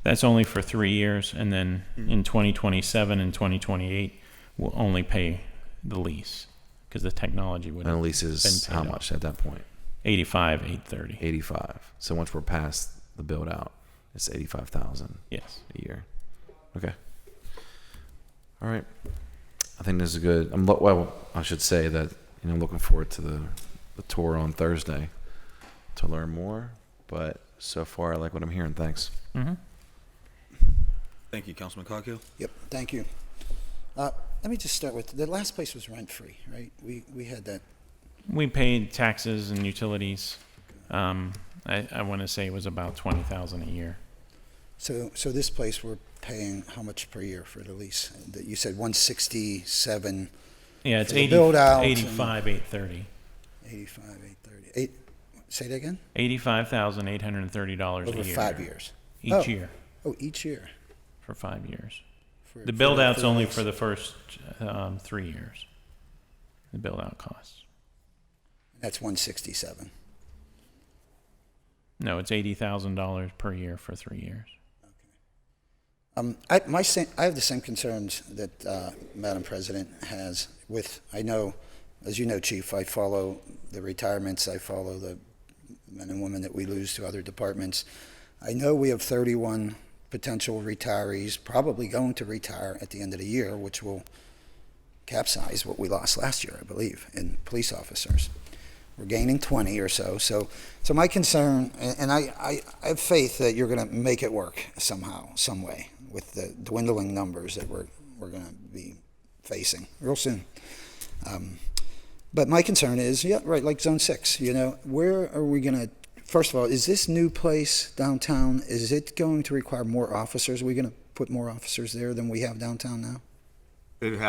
That's only for 3 years, and then in 2027 and 2028, we'll only pay the lease because the technology would. And the lease is how much at that point? $85,830. 85. So once we're past the build out, it's 85,000. Yes. A year. Okay. All right. I think this is good. Well, I should say that I'm looking forward to the tour on Thursday to learn more. But so far, I like what I'm hearing. Thanks. Mm-hmm. Thank you, Councilman Coghill. Yep, thank you. Let me just start with, the last place was rent-free, right? We had that. We paid taxes and utilities. I want to say it was about 20,000 a year. So this place, we're paying how much per year for the lease? You said 167. Yeah, it's for the 80, build out and 85, 830. 85, 830. Say that again? $85,830 a Over year. 5 years. Each year. Oh, each year. For 5 years. For- The for build out's for only lease. for the first 3 years. The build out costs. That's 167. No, it's $80,000 per year for 3 years. I have the same concerns that Madam President has with, I know, as you know, Chief, I follow the retirements, I follow the men and women that we lose to other departments. I know we have 31 potential retirees probably going to retire at the end of the year, which will capsize what we lost last year, I believe, in police officers. We're gaining 20 or so. So my concern, and I have faith that you're going to make it work somehow, some way, with the dwindling numbers that we're going to be facing real soon. But my concern is, yeah, right, like Zone 6, where are we going to, first of all, is this new place downtown, is it going to require more officers? Are we going to put more officers there than we have downtown now? It'll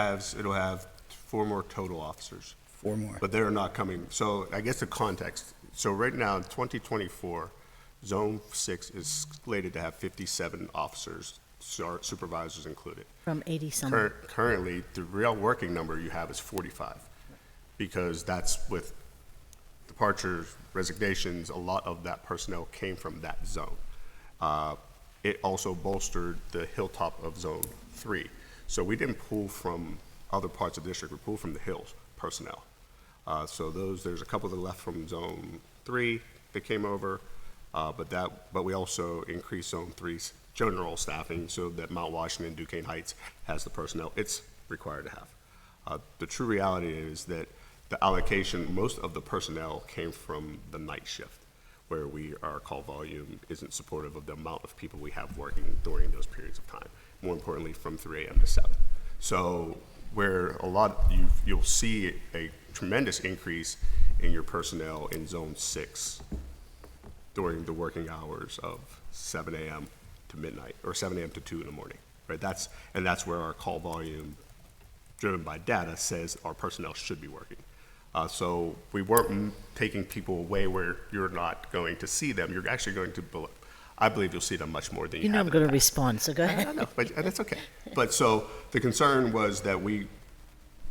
have 4 more total officers. 4 more. But they're not coming. So I guess the context. So right now in 2024, Zone 6 is slated to have 57 officers, supervisors included. From 80 some. Currently, the real working number you have is 45, because that's with departures, resignations, a lot of that personnel came from that zone. It also bolstered the hilltop of Zone 3. So we didn't pull from other parts of the district, we pulled from the hills personnel. So there's a couple that left from Zone 3 that came over, but we also increased Zone 3's general staffing so that Mount Washington, Duquesne Heights has the personnel it's required to have. The true reality is that the allocation, most of the personnel came from the night shift, where our call volume isn't supportive of the amount of people we have working during those periods of time. More importantly, from 3 a.m. to 7. So where you'll see a tremendous increase in your personnel in Zone 6 during the working hours of 7 a.m. to midnight, or 7 a.m. to 2 in the morning, right? That's where our call volume, driven by data, says our personnel should be working. So we weren't taking people away where you're not going to see them. You're actually going to, I believe you'll see them much more than you have. I'm going to respond, so go ahead. I know, but that's okay. But so the concern was that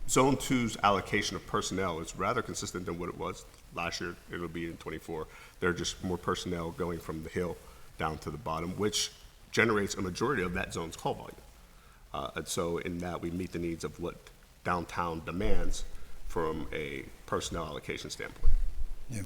Zone 2's allocation of personnel is rather consistent than what it was last year. It'll be in 24. There are just more personnel going from the hill down to the bottom, which generates a majority of that zone's call volume. And so in that, we meet the needs of what downtown demands from a personnel allocation standpoint. Yeah,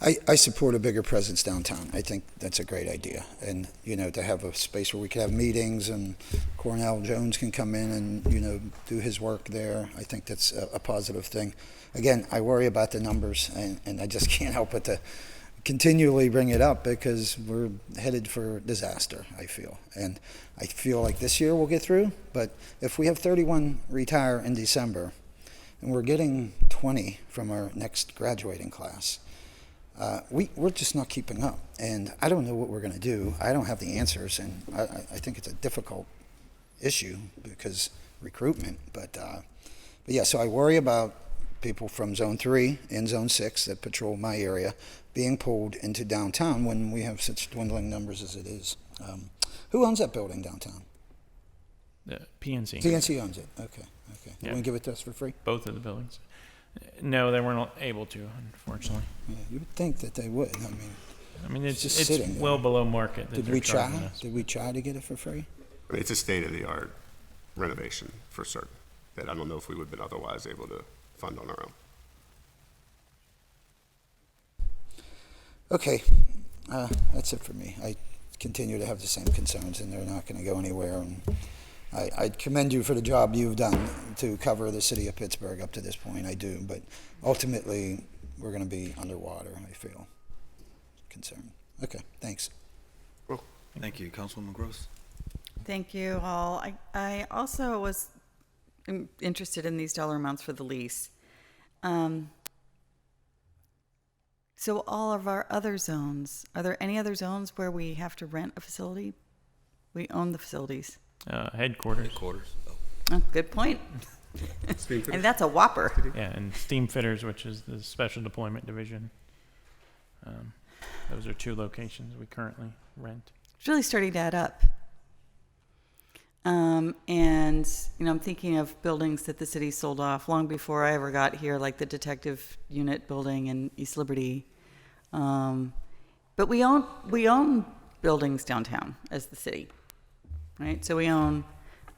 I support a bigger presence downtown. I think that's a great idea. And, to have a space where we can have meetings and Cornell Jones can come in and, do his work there. I think that's a positive thing. Again, I worry about the numbers and I just can't help but to continually bring it up because we're headed for disaster, I feel. And I feel like this year we'll get through, but if we have 31 retire in December and we're getting 20 from our next graduating class, we're just not keeping up, and I don't know what we're going to do. I don't have the answers, and I think it's a difficult issue because recruitment. But yeah, so I worry about people from Zone 3 and Zone 6 that patrol my area being pulled into downtown when we have such dwindling numbers as it is. Who owns that building downtown? PNC. PNC owns it. Okay. Yeah. You want to give it to us for free? Both of the buildings. No, they weren't able to, unfortunately. Yeah, you would think that they would. I mean, it's just sitting there. well below market. Did we try? Did we try to get it for free? It's a state-of-the-art renovation for certain that I don't know if we would have been otherwise able to fund on our own. Okay, that's it for me. I continue to have the same concerns, and they're not going to go anywhere. And I commend you for the job you've done to cover the city of Pittsburgh up to this point. I do, but ultimately, we're going to be underwater. I feel concerned. Okay, thanks. Well, thank you, Councilwoman Gross. Thank you all. I also was interested in these dollar amounts for the lease. So all of our other zones, are there any other zones where we have to rent a facility? We own the facilities. Headquarters. Oh, good point. And that's a whopper. Yeah, and steam fitters, which is the special deployment division. Those are 2 locations we currently rent. It's really starting to add up. And, I'm thinking of buildings that the city sold off long before I ever got here, like the detective unit building in East Liberty. But we own buildings downtown as the city, right? So we own,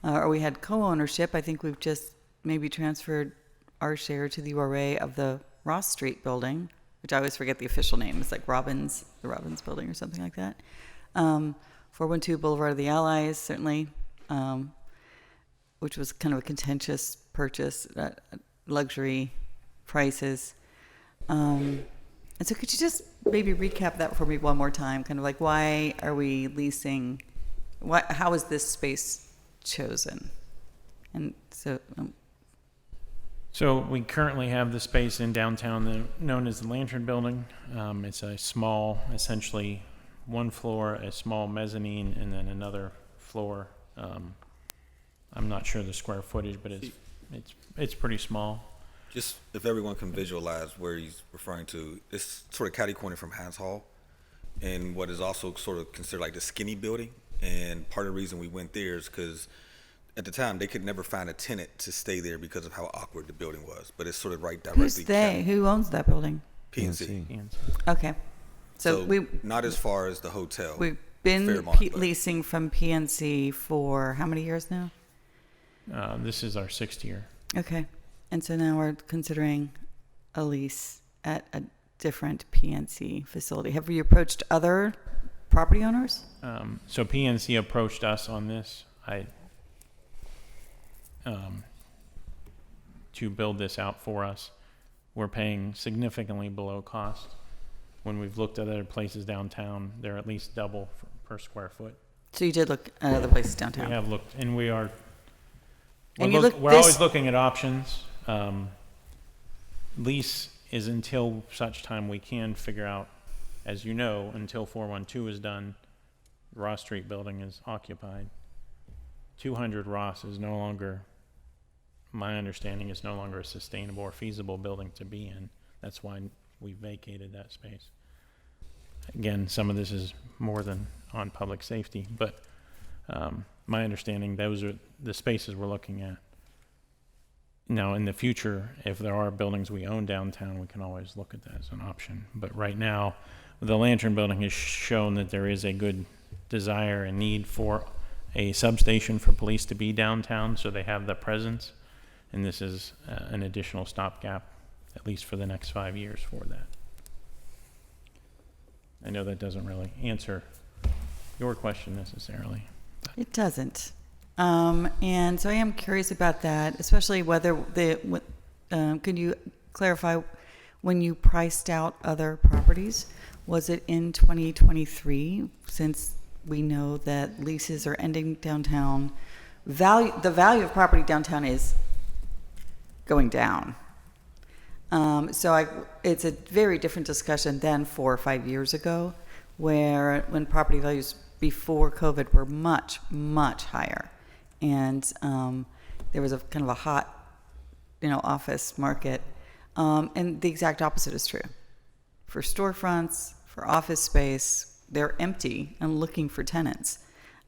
or we had co-ownership. I think we've just maybe transferred our share to the URA of the Ross Street building, which I always forget the official name. It's like the Robbins building or something like that. 412 Boulevard of the Allies, certainly. Which was kind of a contentious purchase at luxury prices. And so could you just maybe recap that for me one more time? Kind of like, why are we leasing? How is this space chosen? And so... So we currently have the space in downtown known as the Lantern Building. It's a small, essentially 1 floor, a small mezzanine, and then another floor. I'm not sure the square footage, but it's pretty small. Just if everyone can visualize where he's referring to, it's sort of catty-corner from Hans Hall, and what is also sort of considered like the skinny building. And part of the reason we went there is because at the time they could never find a tenant to stay there because of how awkward the building was. But it's sort of right directly. Who's they? Who owns that building? PNC. Okay. So we not as far as the hotel. We've been Fairmont, but leasing from PNC for how many years now? This is our 6th year. Okay. And so now we're considering a lease at a different PNC facility. Have we approached other property owners? So PNC approached us on this. To build this out for us. We're paying significantly below cost. When we've looked at other places downtown, they're at least double per square foot. So you did look at other places downtown? We have looked, and we're And we're always looking at options. Lease is until such time we can figure out, as you know, until 412 is done, Ross Street building is occupied. 200 Ross is no longer, my understanding, is no longer a sustainable or feasible building to be in. That's why we vacated that space. Again, some of this is more than on public safety, but my understanding, those are the spaces we're looking at. Now, in the future, if there are buildings we own downtown, we can always look at that as an option. But right now, the Lantern Building has shown that there is a good desire and need for a substation for police to be downtown, so they have the presence. And this is an additional stopgap, at least for the next 5 years for that. I know that doesn't really answer your question necessarily. It doesn't. And so I am curious about that, especially whether could you clarify when you priced out other properties, was it in 2023, since we know that leases are ending downtown, the value of property downtown is going down. So it's a very different discussion than 4 or 5 years ago, when property values before COVID were much, much higher. And there was a kind of a hot, office market. And the exact opposite is true. For storefronts, for office space, they're empty and looking for tenants.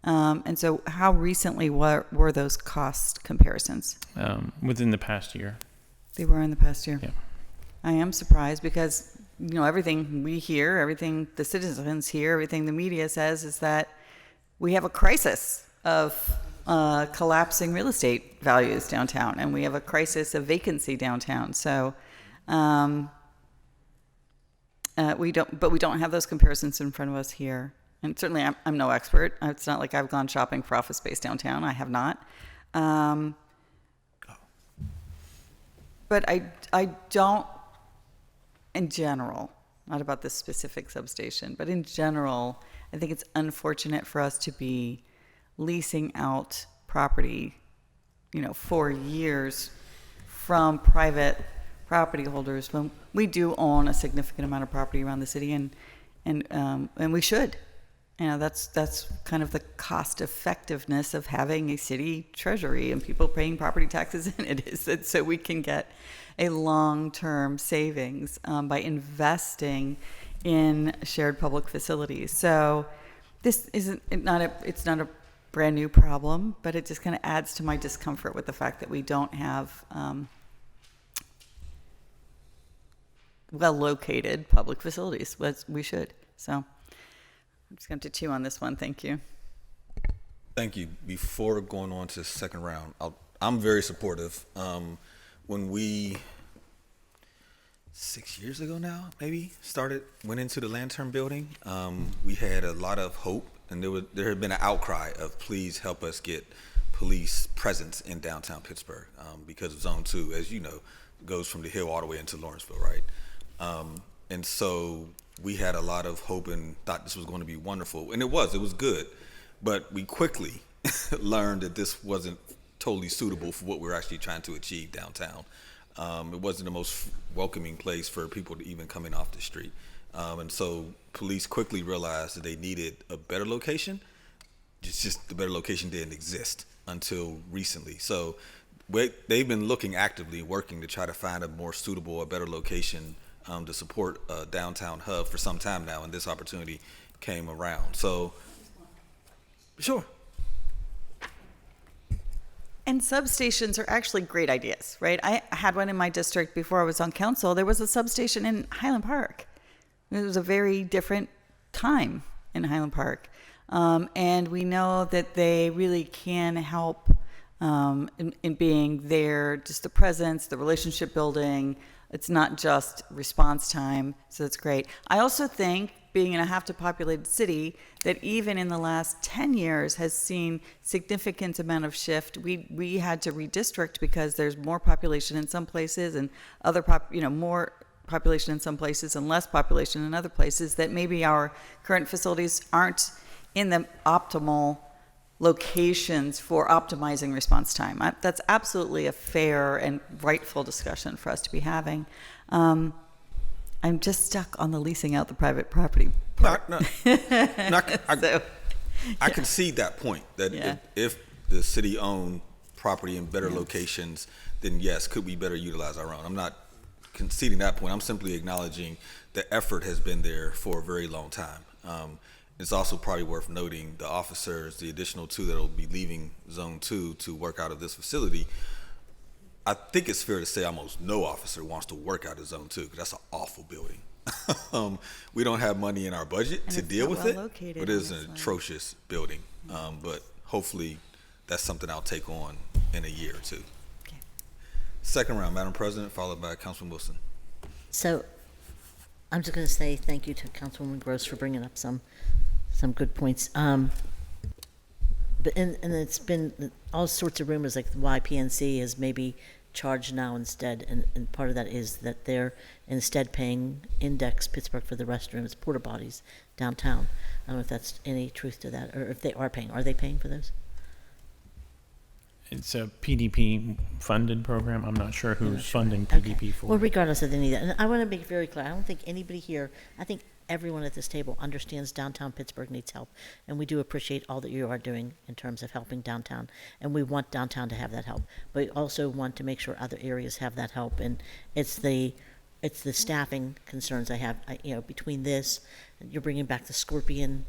And so how recently were those cost comparisons? Within the past year. They were in the past year? Yeah. I am surprised because, everything we hear, everything the citizens hear, everything the media says is that we have a crisis of collapsing real estate values downtown, and we have a crisis of vacancy downtown. So we don't have those comparisons in front of us here. And certainly I'm no expert. It's not like I've gone shopping for office space downtown. I have not. But I don't, in general, not about this specific substation, but in general, I think it's unfortunate for us to be leasing out property, for years from private property holders when we do own a significant amount of property around the city, and we should. You know, that's kind of the cost effectiveness of having a city treasury and people paying property taxes in it, is that so we can get a long-term savings by investing in shared public facilities. So this it's not a brand new problem, but it just kind of adds to my discomfort with the fact that we don't have well-located public facilities. We should. So I'm just going to chew on this one. Thank you. Thank you. Before going on to the second round, I'm very supportive. When we 6 years ago now, maybe went into the Lantern Building, we had a lot of hope, and there had been an outcry of please help us get police presence in downtown Pittsburgh because of Zone 2, as you know, goes from the Hill all the way into Lawrenceville, right? And so we had a lot of hope and thought this was going to be wonderful, and it was good, but we quickly learned that this wasn't totally suitable for what we were actually trying to achieve downtown. It wasn't the most welcoming place for people to even come in off the street. And so police quickly realized that they needed a better location. It's just the better location didn't exist until recently. So they've been looking actively, working to try to find a more suitable, a better location to support a downtown hub for some time now, and this opportunity came around. So, sure. And substations are actually great ideas, right? I had one in my district before I was on council. There was a substation in Highland Park. It was a very different time in Highland Park. And we know that they really can help in being there, just the presence, the relationship building. It's not just response time, so that's great. I also think, being in a half-populated city, that even in the last 10 years has seen significant amount of shift. We had to redistrict because there's more population in some places and more population in some places and less population in other places, that maybe our current facilities aren't in the optimal locations for optimizing response time. That's absolutely a fair and rightful discussion for us to be having. I'm just stuck on the leasing out the private property part. I concede that point, that if the city owned property in better locations, then yes, could we better utilize our own? I'm not conceding that point. I'm simply acknowledging the effort has been there for a very long time. It's also probably worth noting the officers, the additional 2 that will be leaving Zone 2 to work out of this facility. I think it's fair to say almost no officer wants to work out of Zone 2 because that's an awful building. We don't have money in our budget to deal with it, but it is an atrocious building. But hopefully that's something I'll take on in a year or two. Okay. Second round, Madam President, followed by Councilman Wilson. So I'm just going to say thank you to Councilwoman Gross for bringing up some good points. But and it's been all sorts of rumors like why PNC is maybe charged now instead, and part of that is that they're instead paying Index Pittsburgh for the restrooms, porta potties downtown. I don't know if that's any truth to that, or if they are paying. Are they paying for those? It's a PDP funded program. I'm not sure who's funding PDP for. Well, regardless of any of that, and I want to make it very clear, I don't think anybody here, I think everyone at this table understands downtown Pittsburgh needs help, and we do appreciate all that you are doing in terms of helping downtown, and we want downtown to have that help, but we also want to make sure other areas have that help, and it's the staffing concerns I have. Between this, you're bringing back the Scorpion.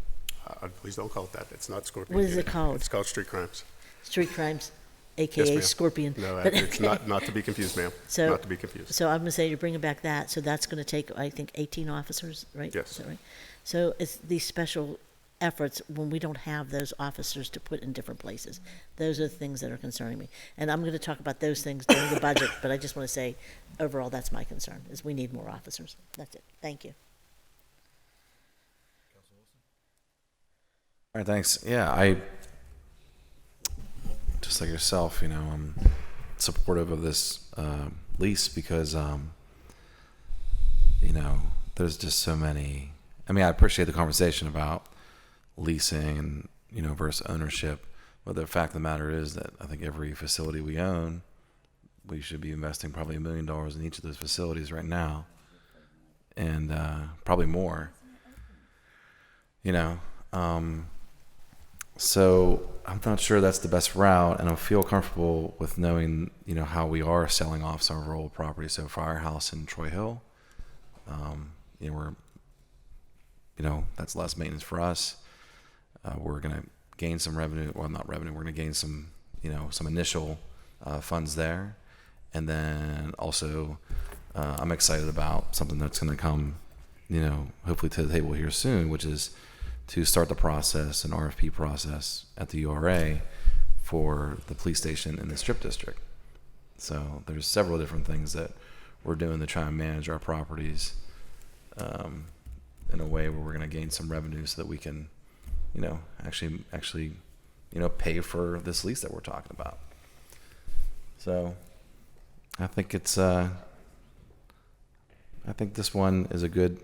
Please don't call it that. It's not Scorpion. What is it called? It's called street crimes. Street crimes. AKA Yes, Scorpion. No, it's not to be confused, ma'am. Not to be confused. So I'm going to say you're bringing back that. So that's going to take, I think, 18 officers, right? Yes. Is that right? So it's these special efforts when we don't have those officers to put in different places. Those are the things that are concerning me. And I'm going to talk about those things during the budget, but I just want to say, overall, that's my concern, is we need more officers. That's it. Thank you. All right, thanks. Yeah, just like yourself, I'm supportive of this lease because, there's just so many. I mean, I appreciate the conversation about leasing and, versus ownership. But the fact of the matter is that I think every facility we own, we should be investing probably $1 million in each of those facilities right now, and probably more. You know, so I'm not sure that's the best route, and I feel comfortable with knowing, you know, how we are selling off some of our old properties. So Firehouse and Troy Hill, you know, that's less maintenance for us. We're gonna gain some revenue. Well, not revenue. We're gonna gain some, you know, some initial funds there, and then also I'm excited about something that's gonna come, you know, hopefully to the table here soon, which is to start the process, an RFP process at the URA for the police station in the Strip District. So there's several different things that we're doing to try and manage our properties in a way where we're going to gain some revenue so that we can, you know, actually, you know, pay for this lease that we're talking about. So I think it's, I think this one is a good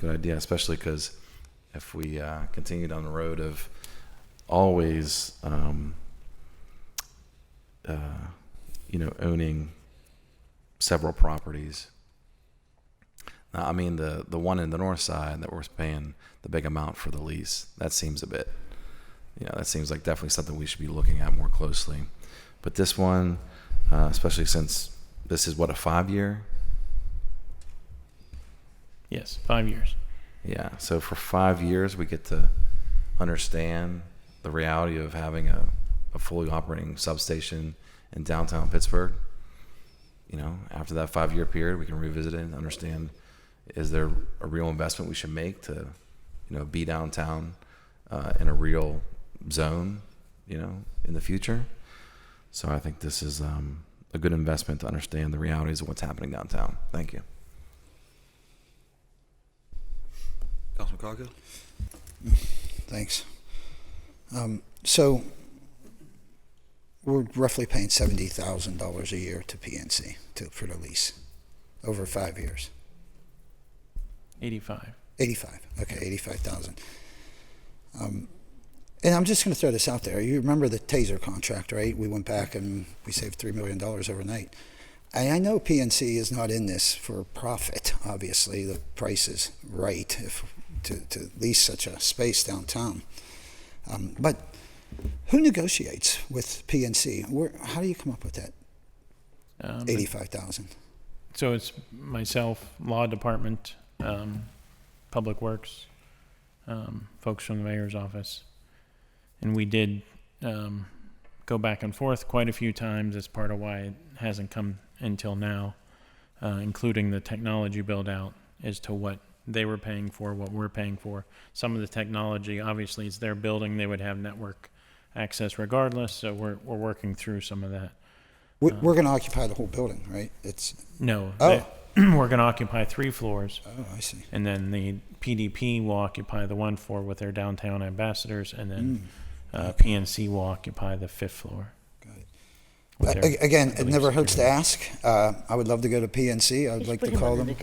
idea, especially because if we continue down the road of always, you know, owning several properties. Now, I mean, the one in the north side that we're paying the big amount for the lease, that seems a bit, you know, that seems like definitely something we should be looking at more closely. But this one, especially since this is what, a 5-year? Yes, 5 years. Yeah, so for 5 years, we get to understand the reality of having a fully operating substation in downtown Pittsburgh. You know, after that 5-year period, we can revisit it and understand, is there a real investment we should make to, you know, be downtown in a real zone, you know, in the future? So I think this is a good investment to understand the realities of what's happening downtown. Thank you. Councilman Coghill? Thanks. So we're roughly paying $70,000 a year to PNC for the lease over 5 years. 85. 85. Okay, 85,000. And I'm just going to throw this out there. You remember the Taser contract, right? We went back and we saved $3 million overnight. I know PNC is not in this for profit. Obviously, the price is right to lease such a space downtown. But who negotiates with PNC? How do you come up with that 85,000? So it's myself, law department, public works, folks from the mayor's office. And we did go back and forth quite a few times. That's part of why it hasn't come until now, including the technology build out as to what they were paying for, what we're paying for. Some of the technology, obviously, it's their building. They would have network access regardless. So we're working through some of that. We're going to occupy the whole building, right? No. Oh. We're going to occupy 3 floors. Oh, I see. And then the PDP will occupy the 1 floor with their downtown ambassadors, and then PNC will occupy the 5th floor. Again, it never hurts to ask. I would love to go to PNC. I would like to call them.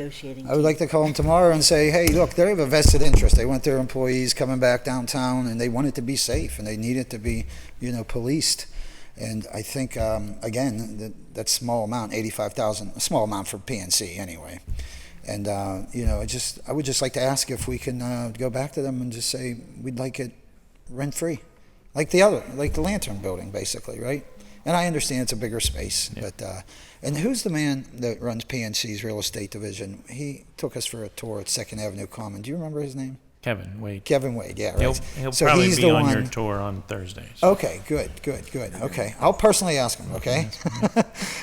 I would like to call them tomorrow and say, hey, look, they have a vested interest. They want their employees coming back downtown, and they want it to be safe, and they need it to be, you know, policed. And I think, again, that small amount, 85,000, a small amount for PNC anyway. And, you know, I would just like to ask if we can go back to them and just say we'd like it rent-free, like the Lantern building, basically, right? And I understand it's a bigger space, but and who's the man that runs PNC's real estate division? He took us for a tour at 2nd Avenue Common. Do you remember his name? Kevin Wade. Kevin Wade, yeah, right. He'll So probably he's be the on one. your tour on Thursday. Okay, good. Okay, I'll personally ask him. Okay.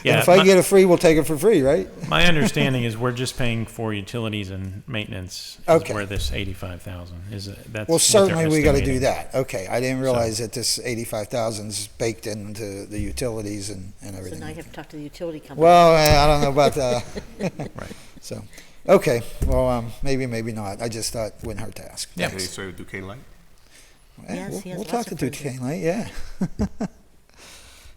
Yeah, and if I get it free, we'll take it for free, right? My understanding is we're just paying for utilities and maintenance. Okay. Where this 85,000 is. That's Well, what certainly they're we got to do estimating. that. Okay, I didn't realize that this 85,000 is baked into the utilities and So everything. now you have to talk to the utility company. Well, I don't know about that. Right. So, okay. Well, maybe not. I just thought it wouldn't hurt to ask. Yeah. Thanks. Can you say Duquesne Light? Yes, he has We'll lots talk to of friends Duquesne Light, yeah.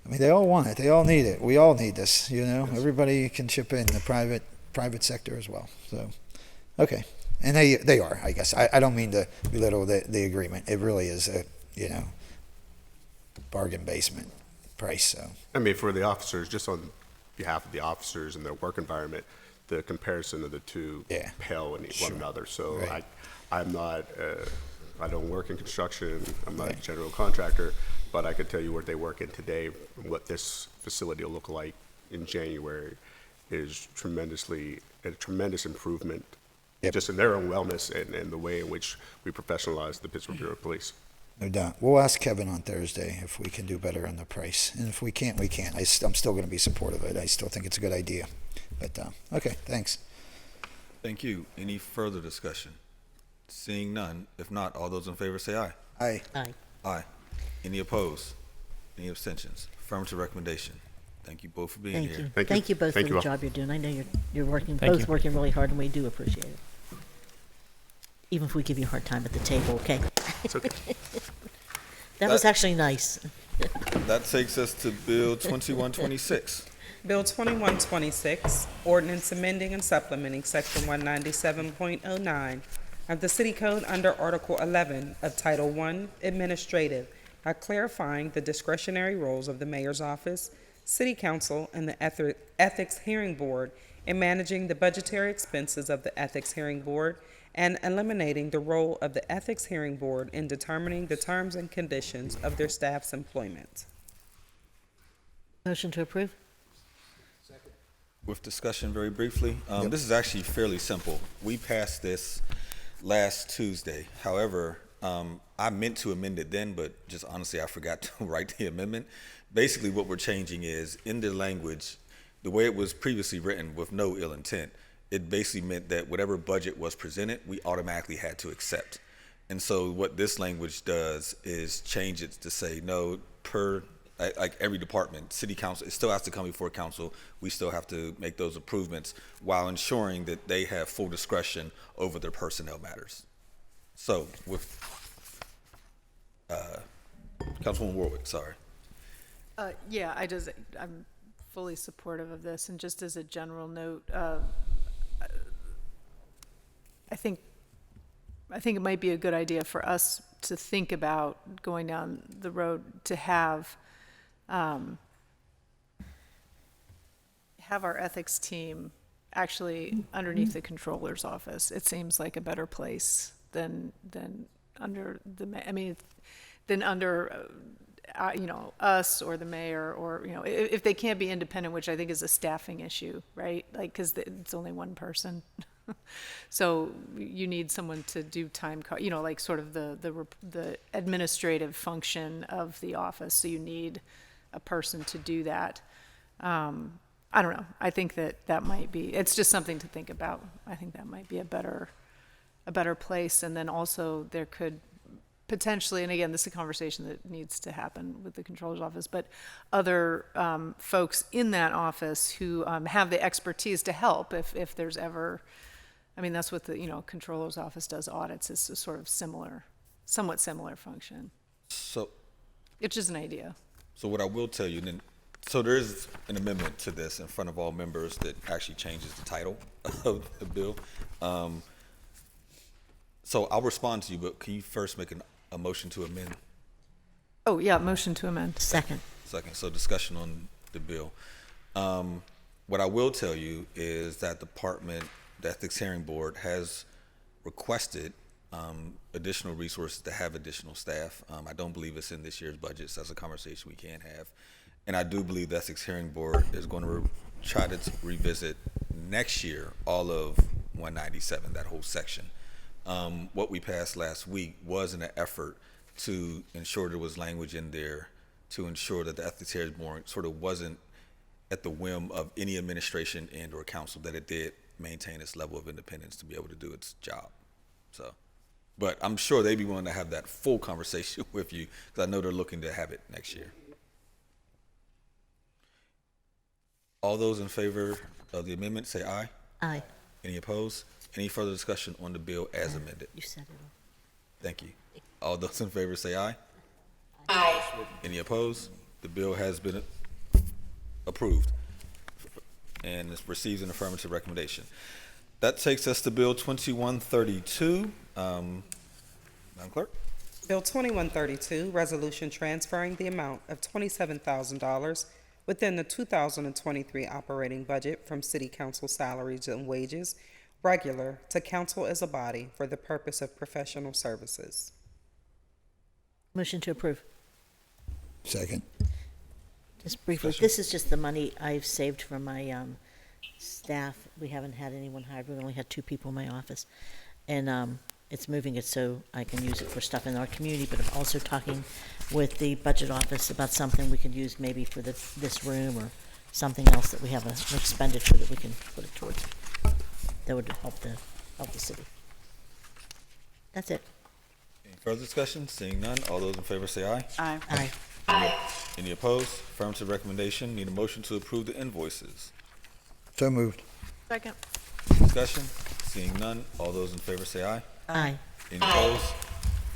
I mean, they all want it. They all need it. We all need this, you know. Everybody can chip in, the private sector as well. So, okay. And they are, I guess. I don't mean to belittle the agreement. It really is a, you know, bargain basement price. So I mean, for the officers, just on behalf of the officers and their work environment, the comparison of the two pale in one another. So I'm not, I don't work in construction, I'm not a general contractor, but I could tell you what they work in today, and what this facility will look like in January is a tremendous improvement just in their own wellness and the way in which we professionalize the Pittsburgh Bureau of Police. No doubt. We'll ask Kevin on Thursday if we can do better on the price. And if we can't, we can't. I'm still going to be supportive of it. I still think it's a good idea. But, okay, thanks. Thank you. Any further discussion? Seeing none. If not, all those in favor say aye. Aye. Aye. Aye. Any opposed? Any abstentions? Affirmative recommendation. Thank you both for being Thank here. you. Thank you both for the all. job you're doing. I know you're working, Thank both you. working really hard, and we do appreciate it. Even if we give you a hard time at the table, okay? It's okay. That was actually nice. That takes us to Bill 2126. Bill 2126, ordinance amending and supplementing Section 197.09 of the City Code under Article 11 of Title I, Administrative, by clarifying the discretionary roles of the Mayor's Office, City Council, and the Ethics Hearing Board in managing the budgetary expenses of the Ethics Hearing Board, and eliminating the role of the Ethics Hearing Board in determining the terms and conditions of their staff's employment. Motion to approve? With discussion very briefly, this is actually fairly simple. We passed this last Tuesday. However, I meant to amend it then, but just honestly, I forgot to write the amendment. Basically, what we're changing is in the language, the way it was previously written with no ill intent, it basically meant that whatever budget was presented, we automatically had to accept. And so what this language does is change it to say, no, like every department, city council, it still has to come before council. We still have to make those improvements while ensuring that they have full discretion over their personnel matters. So with Councilwoman Warwick, sorry. Yeah, I'm fully supportive of this. And just as a general note, I think it might be a good idea for us to think about going down the road to have our ethics team actually underneath the controller's office. It seems like a better place than under than under us or the mayor, or if they can't be independent, which I think is a staffing issue, right? Like, because it's only one person. So you need someone to do time, like sort of the administrative function of the office. So you need a person to do that. I don't know. I think that might be, it's just something to think about. I think that might be a better place. And then also there could potentially, and again, this is a conversation that needs to happen with the controller's office, but other folks in that office who have the expertise to help if there's ever, that's what the controller's office does, audits. It's a sort of somewhat similar function. So it's just an idea. So what I will tell you then, so there is an amendment to this in front of all members that actually changes the title of the bill. So I'll respond to you, but can you first make a motion to amend? Oh, yeah, motion to amend. Second. So discussion on the bill. What I will tell you is that the Ethics Hearing Board has requested additional resources to have additional staff. I don't believe it's in this year's budget, so that's a conversation we can have. And I do believe the Ethics Hearing Board is going to try to revisit next year all of 197, that whole section. What we passed last week was in an effort to ensure there was language in there to ensure that the Ethics Hearing Board sort of wasn't at the whim of any administration and or council, that it did maintain its level of independence to be able to do its job. So, but I'm sure they'd be willing to have that full conversation with you, because I know they're looking to have it next year. All those in favor of the amendment say aye. Aye. Any opposed? Any further discussion on the bill as amended? You said it all. Thank you. All those in favor say aye. Aye. Any opposed? The bill has been approved and it receives an affirmative recommendation. That takes us to Bill 2132. Madam Clerk. Bill 2132, resolution transferring the amount of $27,000 within the 2023 operating budget from City Council salaries and wages, regular, to council as a body for the purpose of professional services. Motion to approve. Second. Just briefly, this is just the money I've saved from my staff. We haven't had anyone hired. We only had 2 people in my office. And it's moving it so I can use it for stuff in our community, but I'm also talking with the budget office about something we could use maybe for this room or something else that we have an expenditure that we can put it towards. That would help the city. That's it. Any further discussion? Seeing none, all those in favor say aye. Aye. Aye. Any opposed? Affirmative recommendation. Need a motion to approve the invoices. So moved. Second. Discussion? Seeing none, all those in favor say aye. Aye. Any opposed?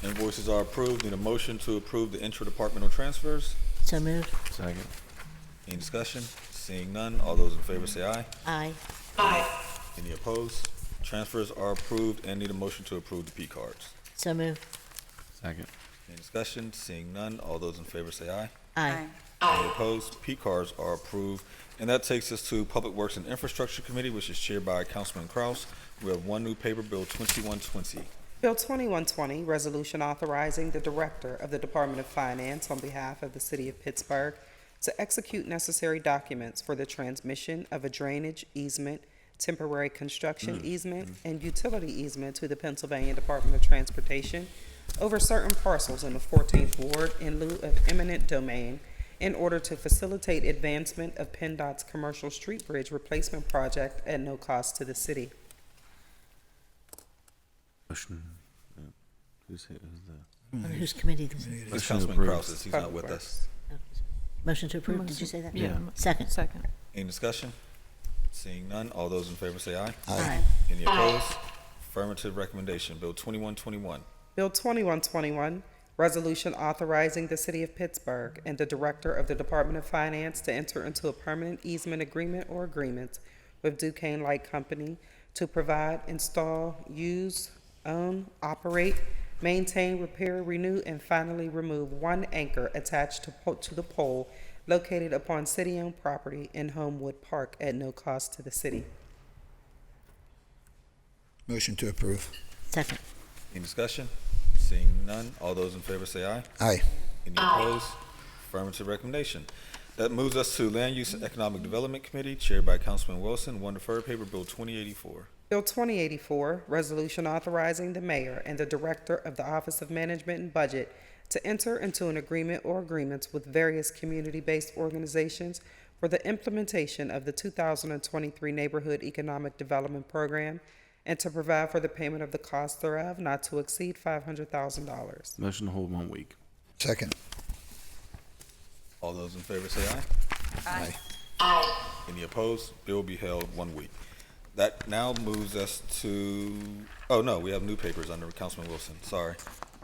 Invoices are approved. Need a motion to approve the intradepartmental transfers. So moved. Second. Any discussion? Seeing none, all those in favor say aye. Aye. Any opposed? Transfers are approved and need a motion to approve the P cards. So moved. Second. Any discussion? Seeing none, all those in favor say aye. Aye. Any opposed? P cards are approved. And that takes us to Public Works and Infrastructure Committee, which is chaired by Councilman Kraus. We have one new paper, Bill 2120. Bill 2120, resolution authorizing the Director of the Department of Finance on behalf of the City of Pittsburgh to execute necessary documents for the transmission of a drainage easement, temporary construction easement, and utility easement to the Pennsylvania Department of Transportation over certain parcels in the 14th Ward in lieu of eminent domain in order to facilitate advancement of PennDOT's commercial street bridge replacement project at no cost to the city. Motion. Who's the? Wonder whose committee this is. That's Councilman Kraus. He's not with us. Motion to approve, did you say that? Yeah. Second. Second. Any discussion? Seeing none, all those in favor say aye. Aye. Any opposed? Affirmative recommendation. Bill 2121. Bill 2121, resolution authorizing the City of Pittsburgh and the Director of the Department of Finance to enter into a permanent easement agreement or agreements with Duquesne Light Company to provide, install, use, own, operate, maintain, repair, renew, and finally remove one anchor attached to the pole located upon city-owned property in Homewood Park at no cost to the city. Motion to approve. Second. Any discussion? Seeing none, all those in favor say aye. Aye. Any opposed? Affirmative recommendation. That moves us to Land Use and Economic Development Committee, chaired by Councilman Wilson. One deferred paper, Bill 2084. Bill 2084, resolution authorizing the mayor and the director of the Office of Management and Budget to enter into an agreement or agreements with various community-based organizations for the implementation of the 2023 Neighborhood Economic Development Program and to provide for the payment of the cost thereof not to exceed $500,000. Motion to hold 1 week. Second. All those in favor say aye. Aye. Any opposed? Bill will be held 1 week. That now moves us to, oh no, we have new papers under Councilman Wilson. Sorry.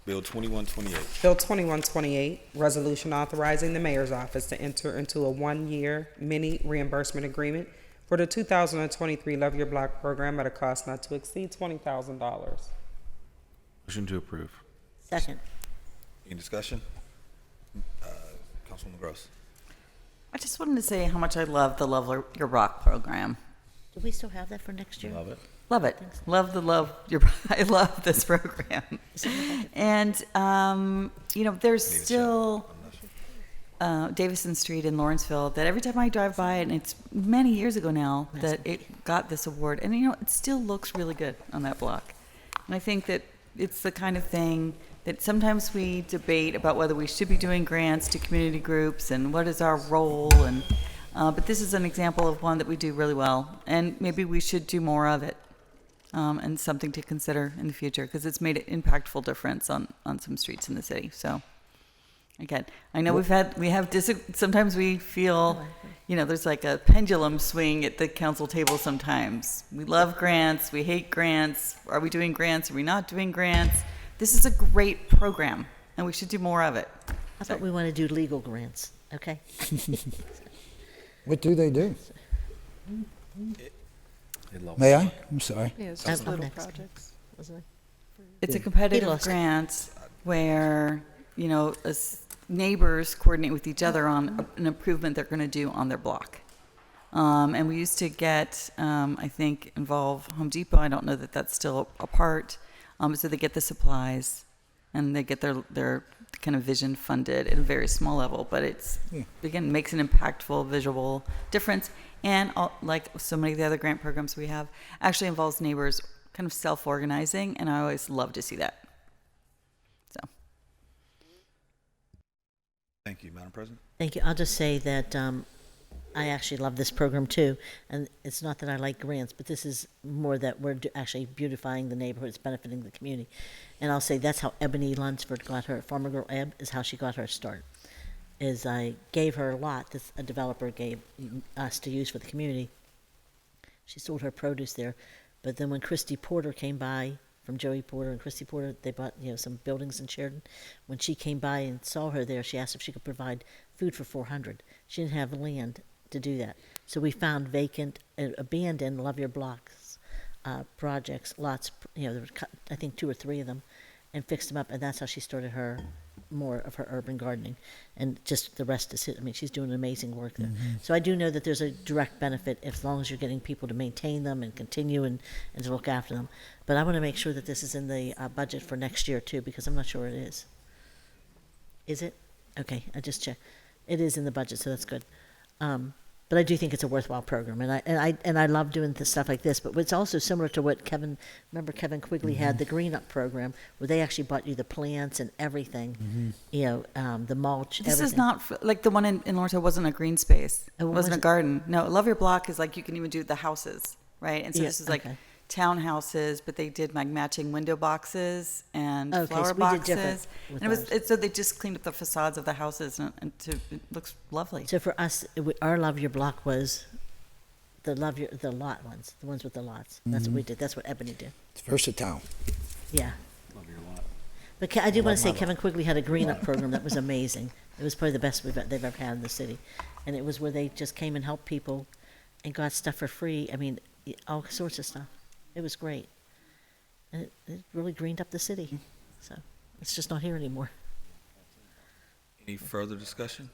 Bill 2128. Bill 2128, resolution authorizing the mayor's office to enter into a 1-year mini reimbursement agreement for the 2023 Love Your Block program at a cost not to exceed $20,000. Motion to approve. Second. Any discussion? Councilwoman Gross. I just wanted to say how much I love the Love Your Rock program. Do we still have that for next year? Love it. Love it. Love the Love Your I love this program. And, there's still Davison Street in Lawrenceville that every time I drive by it, and it's many years ago now that it got this award, and it still looks really good on that block. And I think that it's the kind of thing that sometimes we debate about whether we should be doing grants to community groups and what is our role, and but this is an example of one that we do really well, and maybe we should do more of it, and something to consider in the future because it's made an impactful difference on some streets in the city. So again, I know sometimes we feel, there's like a pendulum swing at the council table sometimes. We love grants, we hate grants. Are we doing grants? Are we not doing grants? This is a great program, and we should do more of it. I thought we want to do legal grants, okay? What do they do? They May I? I'm sorry. Yeah, it's I'm just little next. projects. It's a He competitive lost. grant where, neighbors coordinate with each other on an improvement they're going to do on their block. And we used to get, I think, involve Home Depot. I don't know that that's still a part. So they get the supplies and they get their kind of vision funded at a very small level. But it's, again, makes an impactful visual difference. And like so many of the other grant programs we have, actually involves neighbors kind of self-organizing. And I always love to see that. So. Thank you, Madam President. Thank you. I'll just say that I actually love this program too. And it's not that I like grants, but this is more that we're actually beautifying the neighborhood. It's benefiting the community. And I'll say that's how Ebony Lunsford got her, Farmer Girl Eb, is how she got her start. Is I gave her a lot that a developer gave us to use for the community. She sold her produce there. But then when Christy Porter came by, from Joey Porter and Christy Porter, they bought some buildings in Sheridan. When she came by and saw her there, she asked if she could provide food for 400. She didn't have land to do that. So we found vacant, abandoned Love Your Blocks projects, lots, there were, I think 2 or 3 of them, and fixed them up, and that's how she started more of her urban gardening. And just the rest is, she's doing amazing work there. Mm-hmm. So I do know that there's a direct benefit as long as you're getting people to maintain them and continue and to look after them. But I want to make sure that this is in the budget for next year too, because I'm not sure it is. Is it? Okay, I just checked. It is in the budget, so that's good. But I do think it's a worthwhile program, and I love doing stuff like this. But it's also similar to what Kevin Quigley had, the Green Up program, where they actually bought you the plants and everything, the mulch. This everything. is not like the one in Lawrence wasn't a green space. It wasn't wasn't? a garden. No, Love Your Block is like you can even do the houses, right? And so this is like townhouses, but they did like matching window boxes and flower so we did different boxes. with And those. so they just cleaned up the facades of the houses, and it looks lovely. So for us, our Love Your Block was the lot ones, the ones with the lots. That's what we did. That's what Ebony did. It's versatile. Yeah. Love your lot. But I do want to say Kevin Quigley had a Green Up program that was amazing. It was probably the best they've ever had in the city. And it was where they just came and helped people and got stuff for free. All sorts of stuff. It was great. And it really greened up the city. So it's just not here anymore. Any further discussion?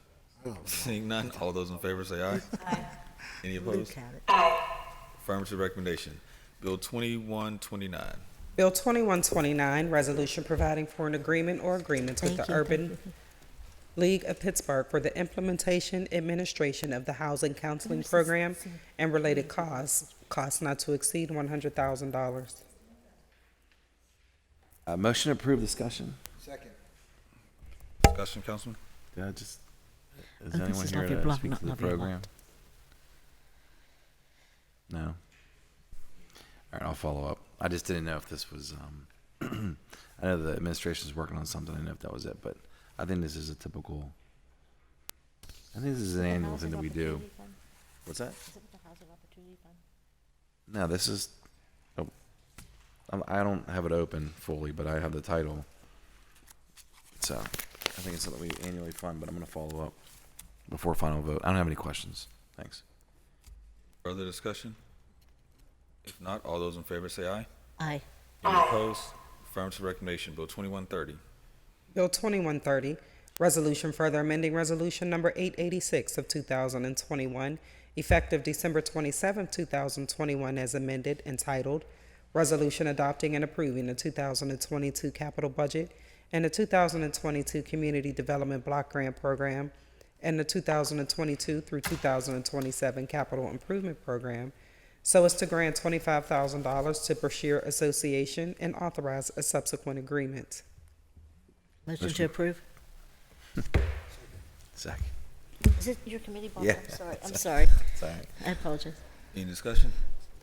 Seeing none, all those in favor say aye. Aye. Any opposed? Luke had it. Affirmative recommendation. Bill 2129. Bill 2129, resolution providing for an agreement or agreements with the Urban League of Pittsburgh for the implementation, administration of the Housing Counseling Program and related costs not to exceed $100,000. Motion to approve discussion. Second. Discussion, Councilman? Is this anyone is here Love Your to Block, speak not to the Love Your program? Lot. No. All right, I'll follow up. I just didn't know if this was, I know the administration is working on something. I didn't know if that was it, but I think this is I think this is an annual thing that we do. What's that? Is it with the Housing Opportunity Fund? No, this is, I don't have it open fully, but I have the title. So I think it's something we annually fund, but I'm going to follow up before final vote. I don't have any questions. Thanks. Further discussion? If not, all those in favor say aye. Aye. Any opposed? Affirmative recommendation. Bill 2130. Bill 2130, resolution further amending resolution number 886 of 2021, effective December 27, 2021, as amended, entitled Resolution Adopting and Approving the 2022 Capital Budget and the 2022 Community Development Block Grant Program and the 2022 through 2027 Capital Improvement Program, so as to grant $25,000 to Brashear Association and authorize a subsequent agreement. Motion to approve? Second. Is it your committee, Bob? Yeah. I'm sorry. Sorry. I apologize. Any discussion?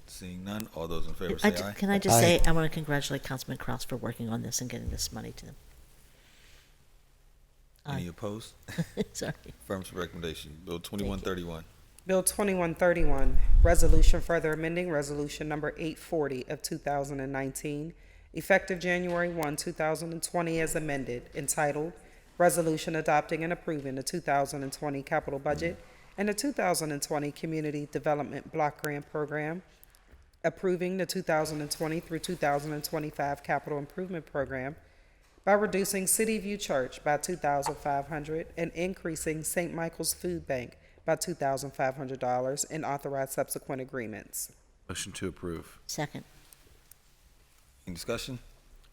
Seeing none, all those in favor say aye. Can I just say, I want to congratulate Councilman Kraus for working on this and getting this money to them. Any opposed? Sorry. Affirmative recommendation. Bill 2131. Bill 2131, resolution further amending resolution number 840 of 2019, effective January 1, 2020, as amended, entitled Resolution Adopting and Approving the 2020 Capital Budget and the 2020 Community Development Block Grant Program, approving the 2020 through 2025 Capital Improvement Program, by reducing City View Church by $2,500 and increasing St. Michael's Food Bank by $2,500 and authorize subsequent agreements. Motion to approve. Second. Any discussion?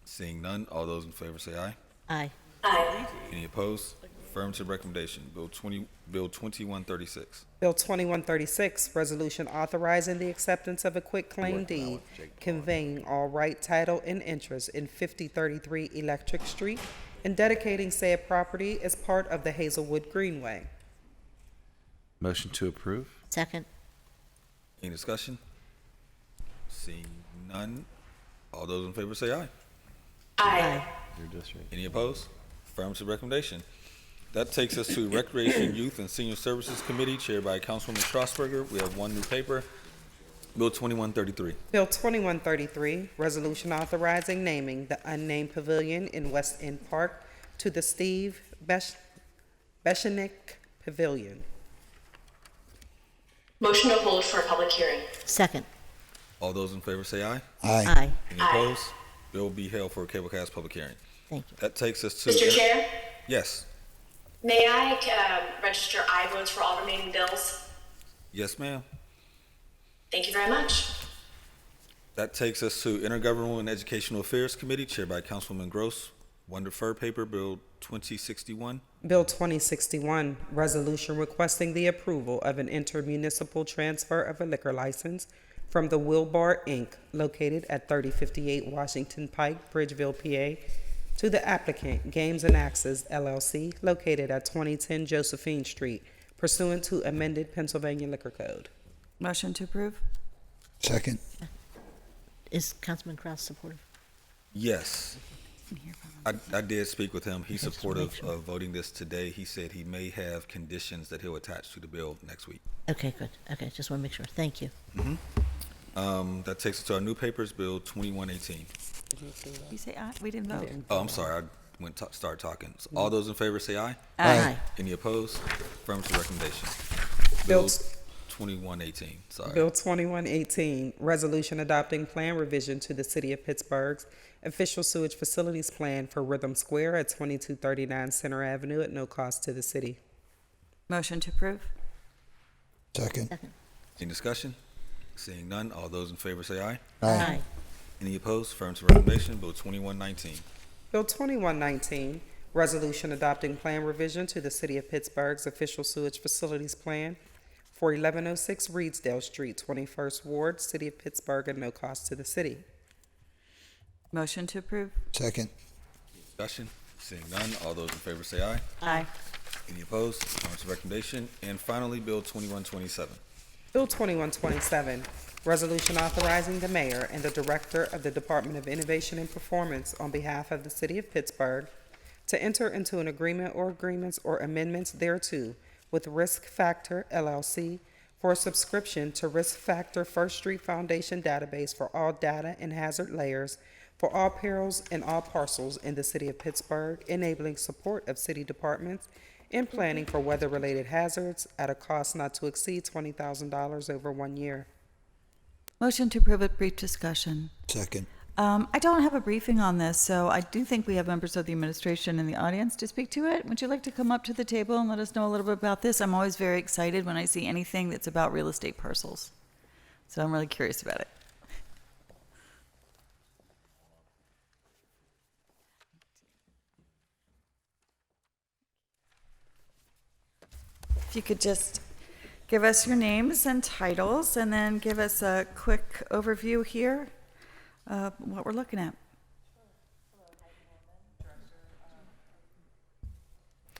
Seeing none, all those in favor say aye. Aye. Aye. Any opposed? Affirmative recommendation. Bill 2136. Bill 2136, resolution authorizing the acceptance of a quitclaim deed conveying all right, title, and interest in 5033 Electric Street and dedicating said property as part of the Hazelwood Greenway. Motion to approve. Second. Any discussion? Seeing none, all those in favor say aye. Aye. Your district. Any opposed? Affirmative recommendation. That takes us to Recreation, Youth, and Senior Services Committee, chaired by Councilwoman Strasburger. We have one new paper, Bill 2133. Bill 2133, resolution authorizing naming the unnamed pavilion in West End Park to the Steve Beshenik Pavilion. Motion to hold for a public hearing. Second. All those in favor say aye. Aye. Aye. Any opposed? Bill will be held for a cablecast public hearing. Thank you. That takes us to... Mr. Chair, Yes. may I register aye votes for all remaining bills? Yes, ma'am. Thank you very much. That takes us to Intergovernmental and Educational Affairs Committee, chaired by Councilwoman Gross. One deferred paper, Bill 2061. Bill 2061, resolution requesting the approval of an intermunicipal transfer of a liquor license from the Wilbar Inc., located at 3058 Washington Pike, Bridgeville, PA, to the applicant, Games and Axes, LLC, located at 2010 Josephine Street, pursuant to amended Pennsylvania Liquor Code. Motion to approve? Second. Is Councilman Kraus supportive? Yes. I did speak with him. He's Okay, just supportive make sure. of voting this today. He said he may have conditions that he'll attach to the bill next week. Okay, good. Okay, just want to make sure. Thank you. That takes us to our new papers, Bill 2118. You say aye? We didn't vote. Oh, I'm sorry. I started talking. So all those in favor say aye. Aye. Any opposed? Affirmative recommendation. Bill Bill 2118. Sorry. Bill 2118, resolution adopting plan revision to the City of Pittsburgh's official sewage facilities plan for Rhythm Square at 2239 Center Avenue at no cost to the city. Motion to approve? Second. Any discussion? Seeing none, all those in favor say aye. Aye. Any opposed? Affirmative recommendation. Bill 2119. Bill 2119, resolution adopting plan revision to the City of Pittsburgh's official sewage facilities plan for 1106 Reedsdale Street, 21st Ward, City of Pittsburgh, at no cost to the city. Motion to approve? Second. Discussion? Seeing none, all those in favor say aye. Aye. Any opposed? Affirmative recommendation. And finally, Bill 2127. Bill 2127, resolution authorizing the mayor and the director of the Department of Innovation and Performance on behalf of the City of Pittsburgh to enter into an agreement or agreements or amendments thereto with Risk Factor LLC for a subscription to Risk Factor First Street Foundation database for all data and hazard layers for all perils and all parcels in the City of Pittsburgh, enabling support of city departments in planning for weather-related hazards at a cost not to exceed $20,000 over 1 year. Motion to approve with brief discussion. Second. I don't have a briefing on this, so I do think we have members of the administration in the audience to speak to it. Would you like to come up to the table and let us know a little bit about this? I'm always very excited when I see anything that's about real estate parcels. So I'm really curious about it. If you could just give us your names and titles and then give us a quick overview here of what we're looking at.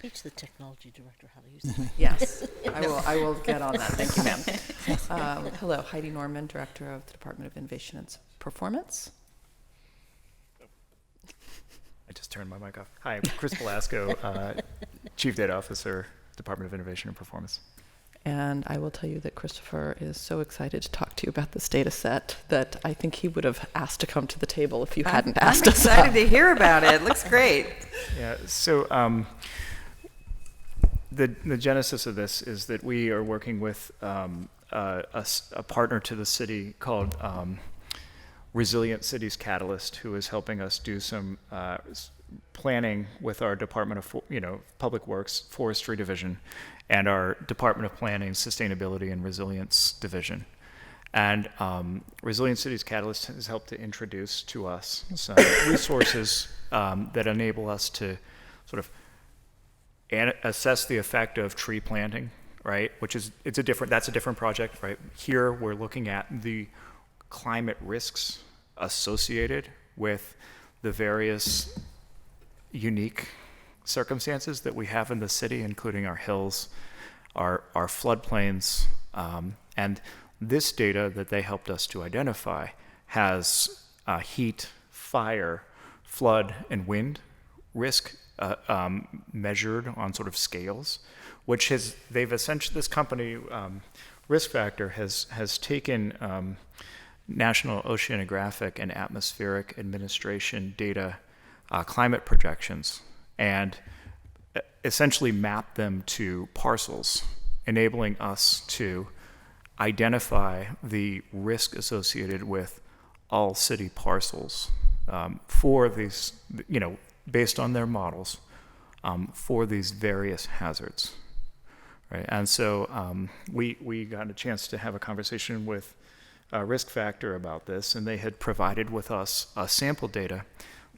Teach the technology director how to use it. Yes, I will get on that. Thank you, ma'am. Hello, Heidi Norman, Director of the Department of Innovation and Performance. I just turned my mic off. Hi, I'm Chris Velasco, Chief Data Officer, Department of Innovation and Performance. And I will tell you that Christopher is so excited to talk to you about this data set that I think he would have asked to come to the table if you hadn't asked us. I'm excited to hear about it. It looks great. Yeah, so the genesis of this is that we are working with a partner to the city called Resilient Cities Catalyst, who is helping us do some planning with our Department of Public Works Forestry Division and our Department of Planning Sustainability and Resilience Division. And Resilient Cities Catalyst has helped to introduce to us some resources that enable us to sort of assess the effect of tree planting, right? That's a different project, right? Here we're looking at the climate risks associated with the various unique circumstances that we have in the city, including our hills, our floodplains, and this data that they helped us to identify has heat, fire, flood, and wind risk measured on sort of scales, which this company, Risk Factor, has taken National Oceanographic and Atmospheric Administration data, climate projections, and essentially mapped them to parcels, enabling us to identify the risk associated with all city parcels for these, based on their models, for these various hazards, right? And so we got a chance to have a conversation with Risk Factor about this, and they had provided with us sample data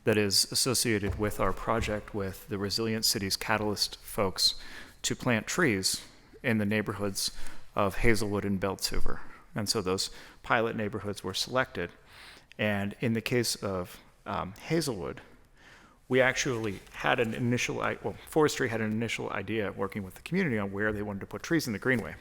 that is associated with our project with the Resilient Cities Catalyst folks to plant trees in the neighborhoods of Hazelwood and Beltsuver. And so those pilot neighborhoods were selected. And in the case of Hazelwood, we actually had forestry had an initial idea working with the community on where they wanted to put trees in the greenway.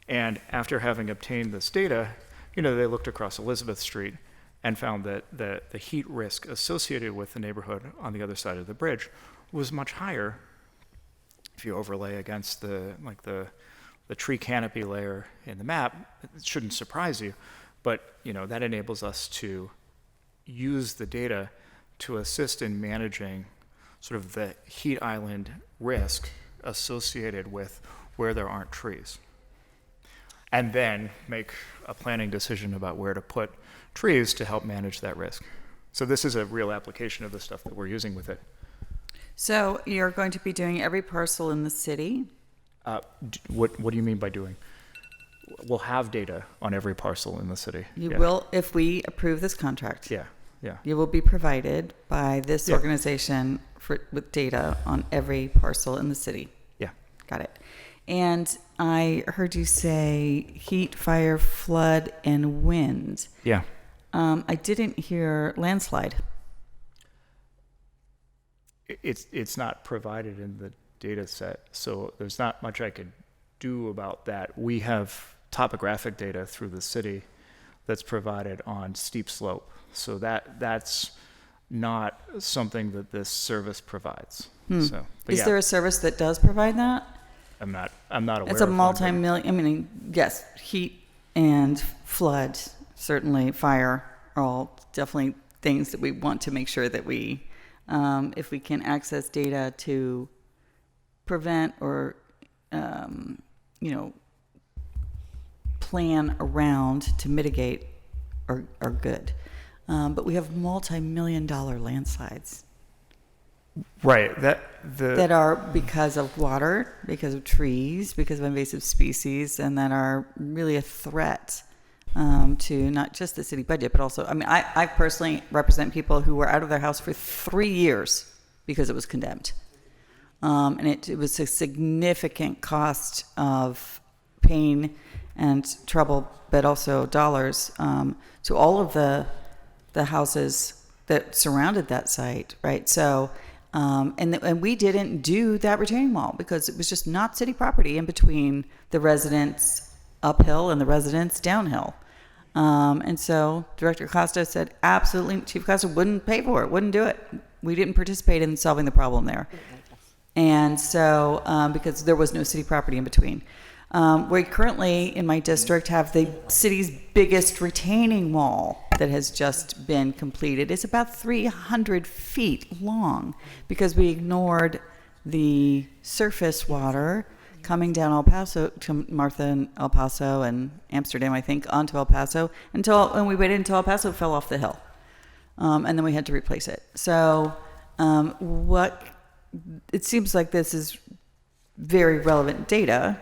And after having obtained this data, they looked across Elizabeth Street and found that the heat risk associated with the neighborhood on the other side of the bridge was much higher if you overlay against the tree canopy layer in the map. It shouldn't surprise you, but that enables us to use the data to assist in managing sort of the heat island risk associated with where there aren't trees, and then make a planning decision about where to put trees to help manage that risk. So this is a real application of the stuff that we're using with it. So you're going to be doing every parcel in the city? What do you mean by doing? We'll have data on every parcel in the city. You will, if we approve this contract. Yeah. You will be provided by this organization with data on every parcel in the city. Yeah. Got it. And I heard you say heat, fire, flood, and wind. Yeah. I didn't hear landslide. It's not provided in the data set, so there's not much I could do about that. We have topographic data through the city that's provided on steep slope, so that's not something that this service provides. So, Is there a service that does provide that? I'm not aware. It's a of one, multi-million. I mean, yes, heat and flood, certainly fire, are all definitely things that we want to make sure that we, if we can access data to prevent or, plan around to mitigate, are good. But we have multi-million-dollar landslides. Right. That are because of water, because of trees, because of invasive species, and that are really a threat to not just the city budget, but also, I personally represent people who were out of their house for 3 years because it was condemned. And it was a significant cost of pain and trouble, but also dollars to all of the houses that surrounded that site, right? So, and we didn't do that retaining wall because it was just not city property in between the residents uphill and the residents downhill. And so Director Costa said, absolutely, Chief Costa wouldn't pay for it, wouldn't do it. We didn't participate in solving the problem there. And so, because there was no city property in between. We currently, in my district, have the city's biggest retaining wall that has just been completed. It's about 300 feet long because we ignored the surface water coming down El Paso to Martha and El Paso and Amsterdam, I think, onto El Paso and we waited until El Paso fell off the hill. And then we had to replace it. So It seems like this is very relevant data,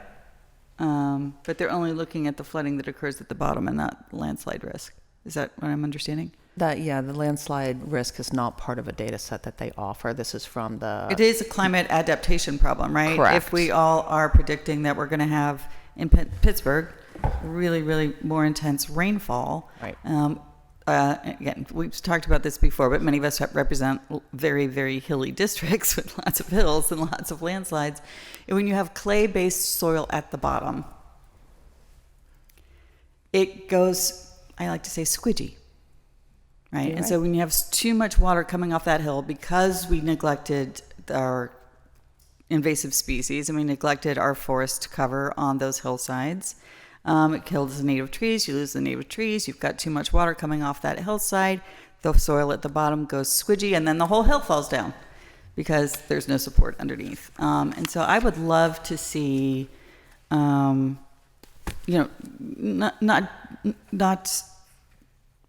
but they're only looking at the flooding that occurs at the bottom and not landslide risk. Is that what I'm understanding? The landslide risk is not part of a data set that they offer. This is from the... It is a climate adaptation problem, right? Correct. If we all are predicting that we're going to have, in Pittsburgh, really, really more intense rainfall. Right. Again, we've talked about this before, but many of us represent very, very hilly districts with lots of hills and lots of landslides. And when you have clay-based soil at the bottom, it goes, I like to say, squidgy. Right. You're And so when you have too much water coming off that hill because we neglected our invasive species and we neglected our forest cover on those hillsides, it kills the native trees. You lose the native trees. You've got too much water coming off that hillside. The soil at the bottom goes squidgy, and then the whole hill falls down because there's no support underneath. And so I would love to see, not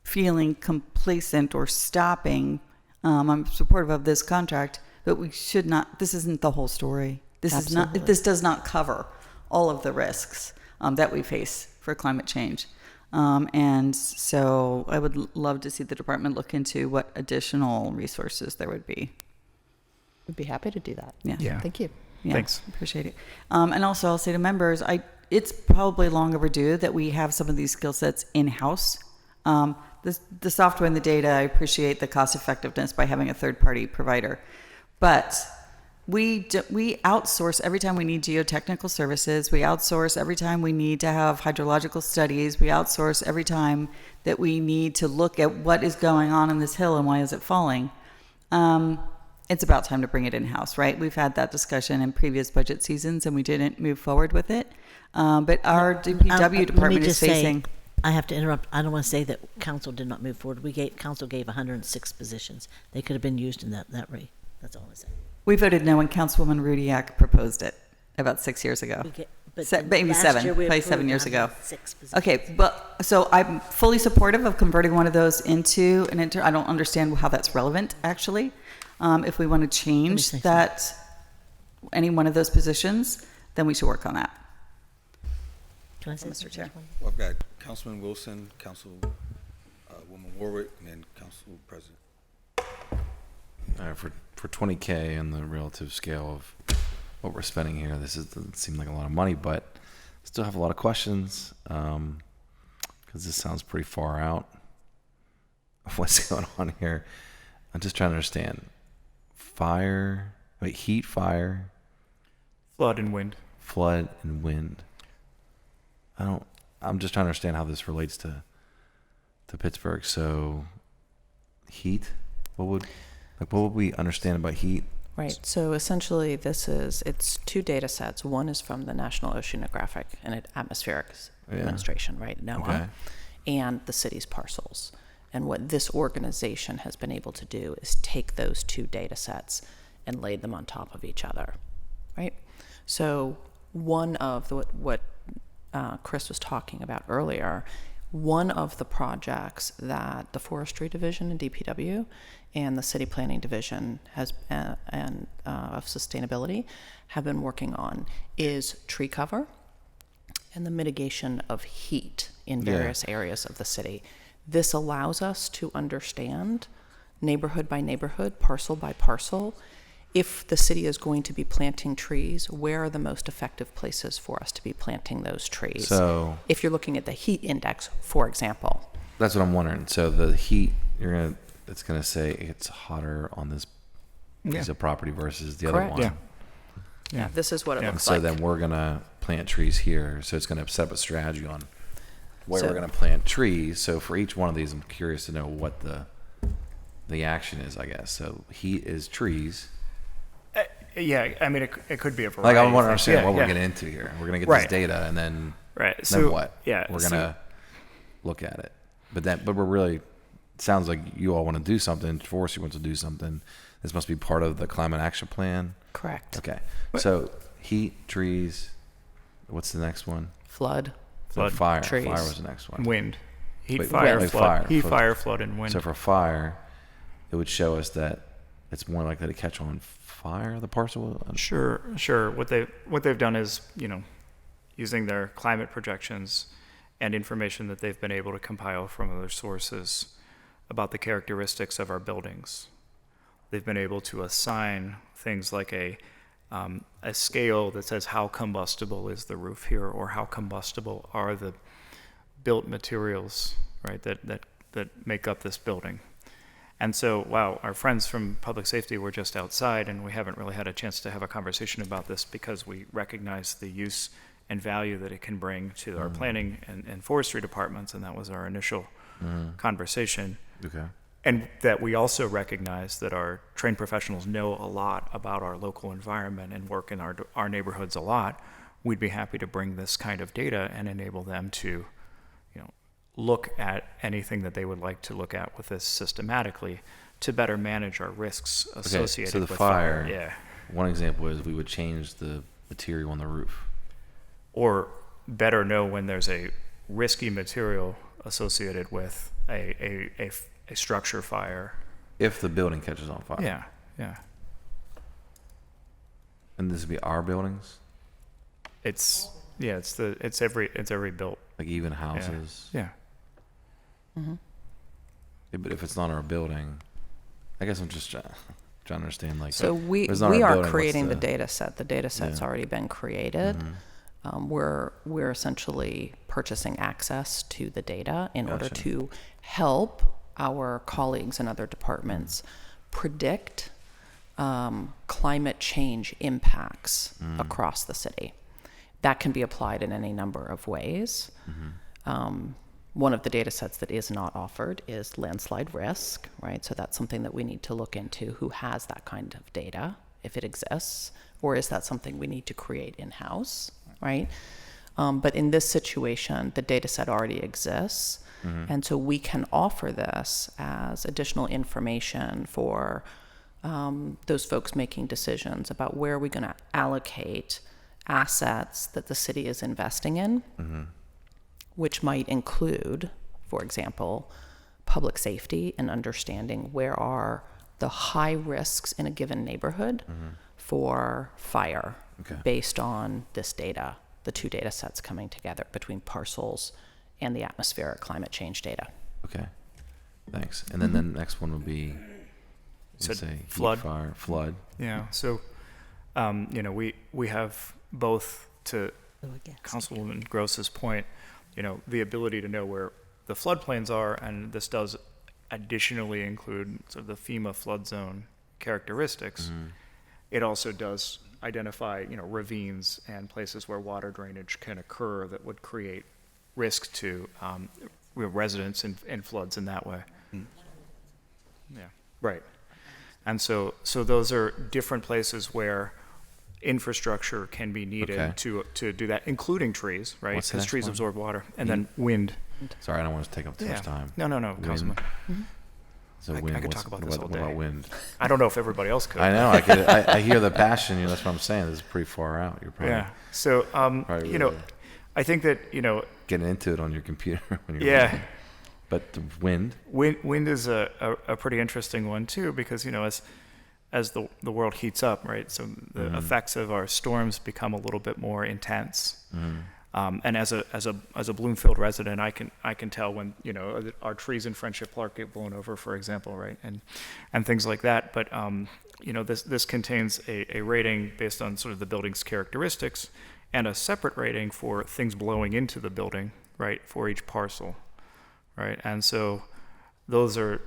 feeling complacent or stopping. I'm supportive of this contract, but we should not. This isn't the whole story. This does not cover all of the risks that we face for climate change. And so I would love to see the department look into what additional resources there would be. We'd be happy to do that. Yeah. Thank you. Yeah, Thanks. Appreciate it. And also, I'll say to members, it's probably long overdue that we have some of these skill sets in-house. The software and the data, I appreciate the cost effectiveness by having a third-party provider. But we outsource every time we need geotechnical services. We outsource every time we need to have hydrological studies. We outsource every time that we need to look at what is going on in this hill and why is it falling. It's about time to bring it in-house, right? We've had that discussion in previous budget seasons and we didn't move forward with it. But our DPW department is facing... I have to interrupt. I don't want to say that council did not move forward. Council gave 106 positions. They could have been used in that rate. That's all I say. We voted no when Councilwoman Rudiak proposed it about 6 years ago. Maybe last seven, year we probably approved 7 years ago. 106 positions. Okay, but so I'm fully supportive of converting one of those into I don't understand how that's relevant, actually. If we want to change that, any one of those positions, then we should work on that. Can I say Mr. Chair? Well, I've got Councilman Wilson, Councilwoman Warwick, and then Council President. All right, for 20K and the relative scale of what we're spending here, doesn't seem like a lot of money, but still have a lot of questions because this sounds pretty far out of what's going on here. I'm just trying to understand. Heat, fire, Flood and wind. Flood and wind. I'm just trying to understand how this relates to Pittsburgh. So heat, what would we understand about heat? Right. So essentially it's two data sets. One is from the National Oceanographic and Atmospheric Administration, right? NOAA, Okay. and the city's parcels. And what this organization has been able to do is take those two data sets and lay them on top of each other, right? So one of what Chris was talking about earlier, one of the projects that the Forestry Division and DPW and the City Planning Division of Sustainability have been working on is tree cover and the mitigation of heat in various areas of the city. This allows us to understand neighborhood by neighborhood, parcel by parcel, if the city is going to be planting trees, where are the most effective places for us to be planting those trees? So if you're looking at the heat index, for example. That's what I'm wondering. So the heat, it's going to say it's hotter on this piece of property versus the Correct. other one. Yeah, this is what it looks so like. then we're going to plant trees here. So it's going to set up a strategy on where So- we're going to plant trees. So for each one of these, I'm curious to know what the action is, I guess. So heat is trees. Yeah, I mean, it could be a variety. Like I want to of understand things. what Yeah, we're yeah. getting into here. We're going to get this data, and then Right. then what? Yeah. We're gonna look at it. But we're really. It sounds like you all want to do something. Forestry wants to do something. This must be part of the climate action plan. Correct. Okay. So heat, trees. What's the next one? Flood. Fire. trees. Fire was the next one. Wind. Heat, Wait, fire, wait, flood. Heat, For- fire, flood, and wind. So for fire, it would show us that it's more likely to catch on fire, the parcel? Sure. What they've done is, using their climate projections and information that they've been able to compile from other sources about the characteristics of our buildings. They've been able to assign things like a scale that says how combustible is the roof here, or how combustible are the built materials, right, that make up this building. And so, wow, our friends from public safety were just outside, and we haven't really had a chance to have a conversation about this because we recognize the use and value that it can bring to our planning and forestry departments, and that was our initial conversation. Okay. And that we also recognize that our trained professionals know a lot about our local environment and work in our neighborhoods a lot. We'd be happy to bring this kind of data and enable them to, look at anything that they would like to look at with this systematically to better manage our risks associated so the with fire. Yeah. One example is we would change the material on the roof. Or better know when there's a risky material associated with a structure fire. If the building catches on fire. Yeah. And this would be our buildings? It's every built. Like even houses? Yeah. Yeah, but if it's not our building, I guess I'm just trying to understand. Like, so we are creating the data set. The data set's already been created. We're essentially purchasing access to the data in order to help our colleagues in other departments predict climate change impacts across the city. That can be applied in any number of ways. One of the data sets that is not offered is landslide risk, right? So that's something that we need to look into. Who has that kind of data, if it exists, or is that something we need to create in-house, right? But in this situation, the data set already exists, and so we can offer this as additional information for those folks making decisions about where are we going to allocate assets that the city is investing in, which might include, for example, public safety and understanding where are the high risks in a given neighborhood for fire based on this data, the two data sets coming together between parcels and the atmospheric climate change data. Okay, thanks. And then the next one would be, So say, flood. heat, fire, flood. Yeah. So, we have both, to Councilwoman Gross's point, the ability to know where the floodplains are, and this does additionally include sort of the FEMA flood zone characteristics. It also does identify, ravines and places where water drainage can occur that would create risk to residents in floods in that way. Yeah, right. And so those are different places where infrastructure can be needed to do that, including trees, right? Because trees absorb water. And then wind. Sorry, I don't want to take up too much time. No, Councilman. So I wind, could talk about this all what day. about wind? I don't know if everybody else could. I know. I hear the passion. That's what I'm saying. This is pretty far out. You're probably So really I think that getting into it on your computer when you're But the wind is a pretty interesting one too, because as the world heats up, right? So the effects of our storms become a little bit more intense. And as a Bloomfield resident, I can tell when our trees in Friendship Park get blown over, for example, right, and things like that. But this contains a rating based on sort of the building's characteristics, and a separate rating for things blowing into the building, right, for each parcel, right, and so those are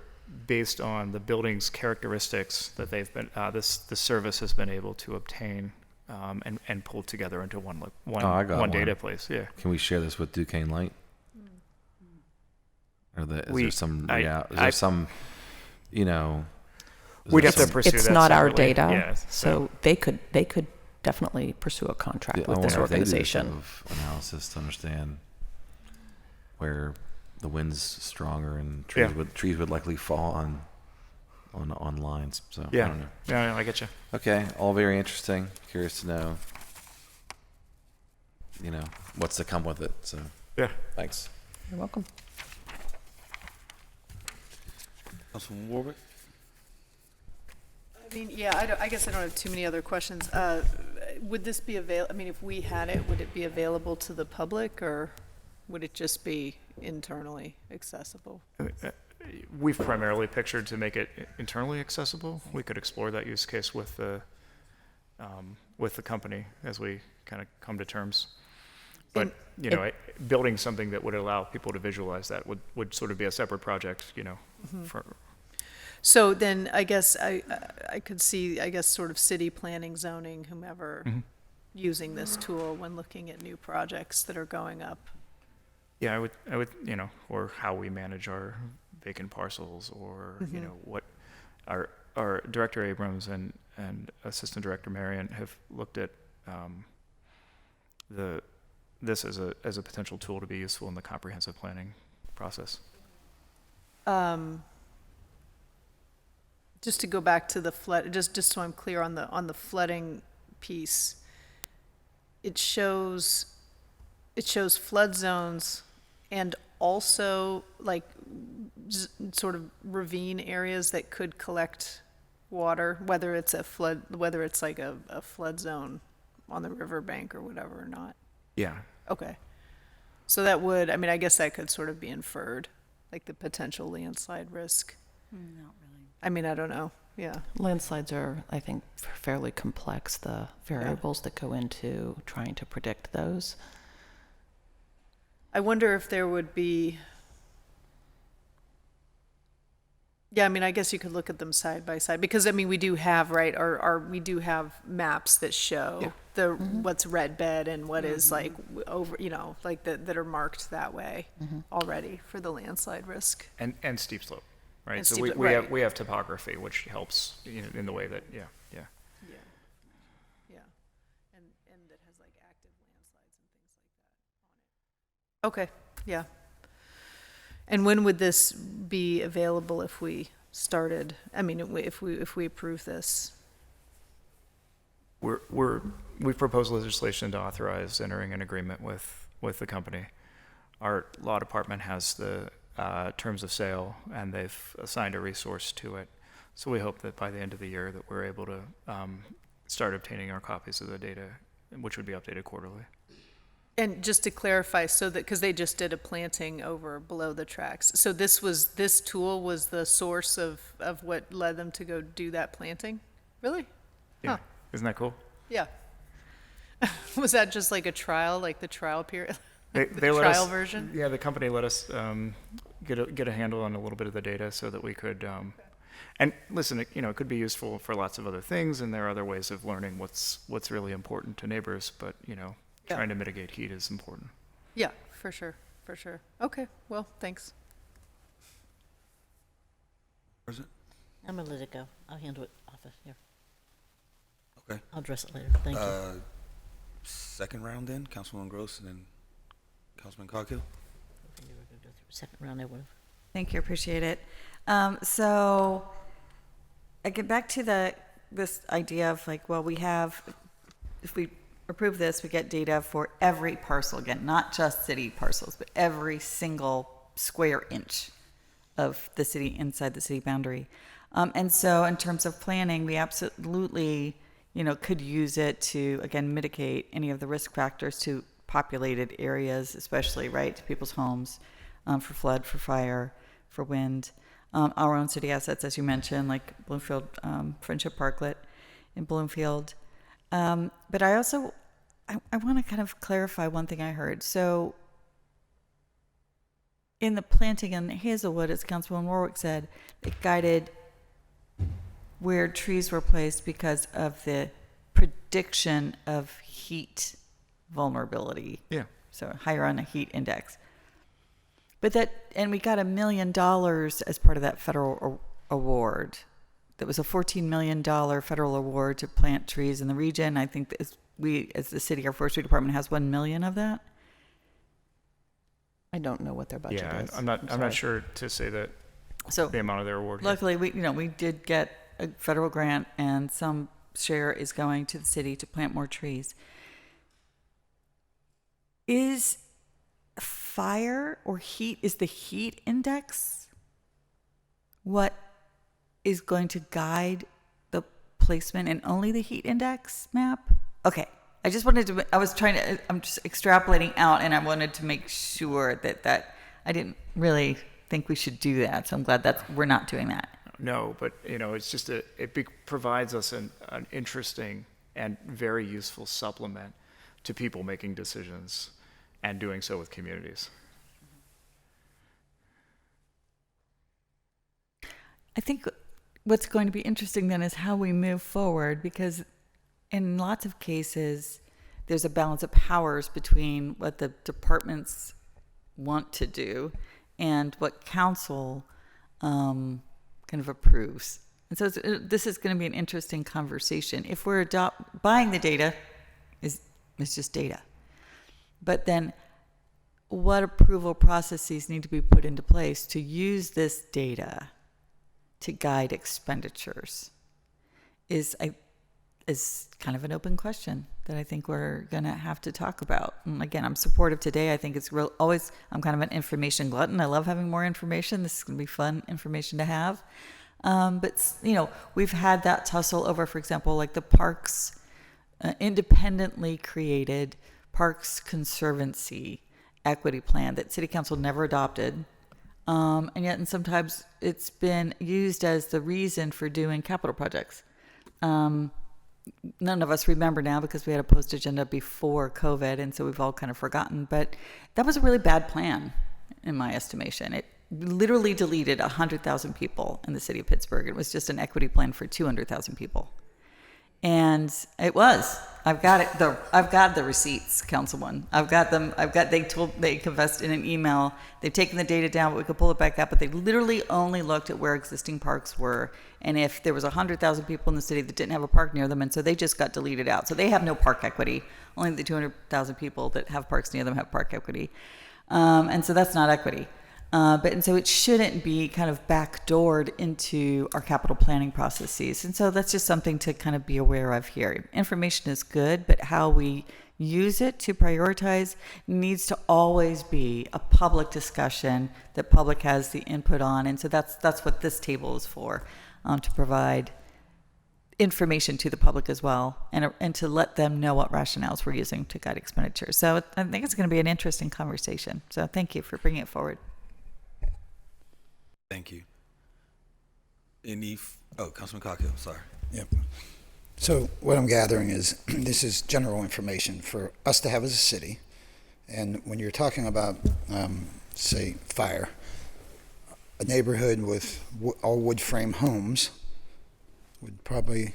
based on the building's characteristics that they've been the service has been able to obtain. And pulled together into one data place. Yeah. Can we share this with Duquesne Light? Or is there some? We'd have to pursue that. It's not our separately. data, Yeah, so they could definitely pursue a contract with this organization. They do this sort of analysis to understand where the wind's stronger and trees would likely fall on lines. So I don't know. Yeah, I get you. Okay, all very interesting. Curious to know, what's to come with it. So thanks. You're welcome. Councilman Warwick. I mean, yeah, I guess I don't have too many other questions. Would this be I mean, if we had it, would it be available to the public, or would it just be internally accessible? We've primarily pictured to make it internally accessible. We could explore that use case with the company as we kind of come to terms. But, you know, building something that would allow people to visualize that would sort of be a separate project, you know. So then I guess I could see, I guess, sort of city planning, zoning, whomever using this tool when looking at new projects that are going up. Yeah, I would, you know, or how we manage our vacant parcels, or, you know, what our Director Abrams and Assistant Director Marion have looked at this as a potential tool to be useful in the comprehensive planning process. Just to go back to the flood, just so I'm clear on the flooding piece, it shows flood zones and also like sort of ravine areas that could collect water, whether it's like a flood zone on the riverbank or whatever or not. Yeah. Okay. So that would, I mean, I guess that could sort of be inferred, like the potential landslide risk. Not really. I mean, I don't know. Yeah. Landslides are, I think, fairly complex, the variables that go into trying to predict those. I wonder if there would be, yeah, I mean, I guess you could look at them side by side, because I mean, we do have, right, we do have maps that show what's red bed and what is like over, you know, like that are marked that way already for the landslide risk. And steep slope, right? And so steep- we right. have topography, which helps, you know, in the way that, yeah. And that has like active landslides and things like that on it. Okay, yeah. And when would this be available if we started? I mean, if we approve this? We've proposed legislation to authorize entering an agreement with the company. Our law department has the terms of sale, and they've assigned a resource to it. So we hope that by the end of the year that we're able to start obtaining our copies of the data, which would be updated quarterly. And just to clarify, so that, because they just did a planting over below the tracks, so this tool was the source of what led them to go do that planting? Really? Yeah. Huh. Isn't that cool? Yeah. Was that just like a trial, like the trial period? They the let trial us, version? Yeah, the company let us get a handle on a little bit of the data so that we could. And listen, it could be useful for lots of other things, and there are other ways of learning what's really important to neighbors. But trying to mitigate heat is important. Yeah, for sure. Okay, well, thanks. President? I'm gonna let it go. I'll handle it off of here. Okay. I'll address it later. Thank you. Second round then, Councilwoman Gross and then Councilman Coghill. Second round, I would have. Thank you, appreciate it. So I get back to this idea of like, well, if we approve this, we get data for every parcel, again, not just city parcels, but every single square inch of the city inside the city boundary. And so in terms of planning, we absolutely, could use it to, again, mitigate any of the risk factors to populated areas, especially, right, to people's homes, for flood, for fire, for wind. Our own city assets, as you mentioned, like Bloomfield Friendship Parklet in Bloomfield. But I also, I want to kind of clarify one thing I heard. So in the planting in Hazelwood, as Councilwoman Warwick said, it guided where trees were placed because of the prediction of heat vulnerability. Yeah. So higher on a heat index. But and we got $1 million as part of that federal award. That was a $14 million federal award to plant trees in the region. I think we, as the city, our forestry department has 1 million of that. I don't know what their budget is. I'm not sure to say that. So the amount of their award. Luckily, we did get a federal grant, and some share is going to the city to plant more trees. Is fire or heat, is the heat index what is going to guide the placement and only the heat index map? Okay. I just wanted to, I'm just extrapolating out, and I wanted to make sure that I didn't really think we should do that. So I'm glad that we're not doing that. No, but it's just provides us an interesting and very useful supplement to people making decisions and doing so with communities. I think what's going to be interesting then is how we move forward, because in lots of cases, there's a balance of powers between what the departments want to do and what council kind of approves. And so this is going to be an interesting conversation. If we're buying the data, it's just data. But then what approval processes need to be put into place to use this data to guide expenditures is kind of an open question that I think we're going to have to talk about. And again, I'm supportive today. I think it's I'm kind of an information glutton. I love having more information. This is going to be fun information to have. But, we've had that tussle over, for example, like the parks, independently created Parks Conservancy equity plan that City Council never adopted. And yet, and sometimes it's been used as the reason for doing capital projects. None of us remember now because we had a post agenda before COVID, and so we've all kind of forgotten. But that was a really bad plan, in my estimation. It literally deleted 100,000 people in the city of Pittsburgh. It was just an equity plan for 200,000 people. And it was. I've got the receipts, Councilman. They confessed in an email. They've taken the data down, but we could pull it back up. But they literally only looked at where existing parks were, and if there was 100,000 people in the city that didn't have a park near them, and so they just got deleted out. So they have no park equity. Only the 200,000 people that have parks near them have park equity, and so that's not equity. And so it shouldn't be kind of backdoored into our capital planning processes. And so that's just something to kind of be aware of here. Information is good, but how we use it to prioritize needs to always be a public discussion that public has the input on. And so that's what this table is for, to provide information to the public as well, and to let them know what rationales we're using to guide expenditures. So I think it's going to be an interesting conversation. So thank you for bringing it forward. Thank you. Councilman Cockill, sorry. Yep. So what I'm gathering is this is general information for us to have as a city. And when you're talking about, say, fire, a neighborhood with all wood frame homes would probably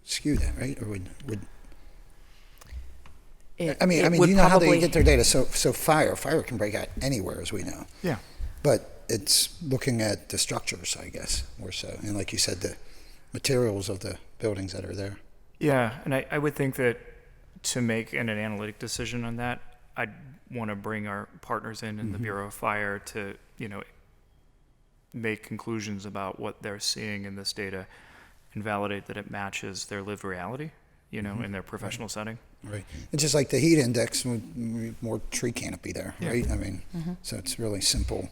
skew that, right? Or would I mean, you know how they get their data? So fire can break out anywhere, as we know. Yeah. But it's looking at the structures, I guess, more so. And like you said, the materials of the buildings that are there. Yeah, and I would think that to make an analytic decision on that, I'd want to bring our partners in the Bureau of Fire to, make conclusions about what they're seeing in this data and validate that it matches their lived reality, in their professional setting. Right. It's just like the heat index, more tree canopy there, right? I mean, so it's really simple.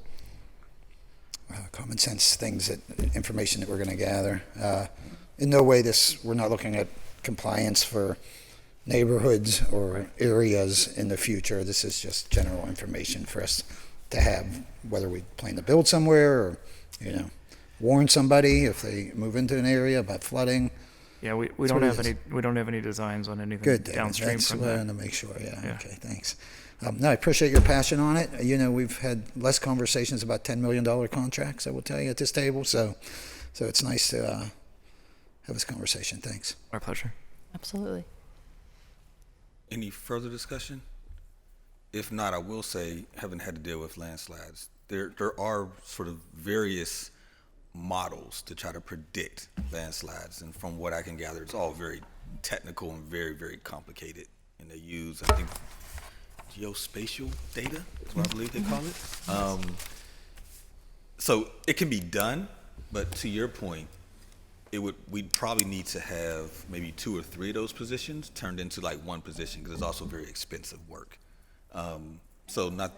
Common sense things, information that we're going to gather. In no way we're not looking at compliance for neighborhoods or areas in the future. This is just general information for us to have, whether we plan to build somewhere or, warn somebody if they move into an area about flooding. Yeah, we don't have any designs on anything Good, downstream from that. That's what I want to make sure. Yeah. Okay. Thanks. No, I appreciate your passion on it. We've had less conversations about $10 million contracts, I will tell you, at this table. So it's nice to have this conversation. Thanks. Our pleasure. Absolutely. Any further discussion? If not, I will say, having had to deal with landslides, there are sort of various models to try to predict landslides. And from what I can gather, it's all very technical and very, very complicated. And they use, I think, geospatial data is what I believe they call it. So it can be done, but to your point, we'd probably need to have maybe 2 or 3 of those positions turned into like one position, because it's also very expensive work. So not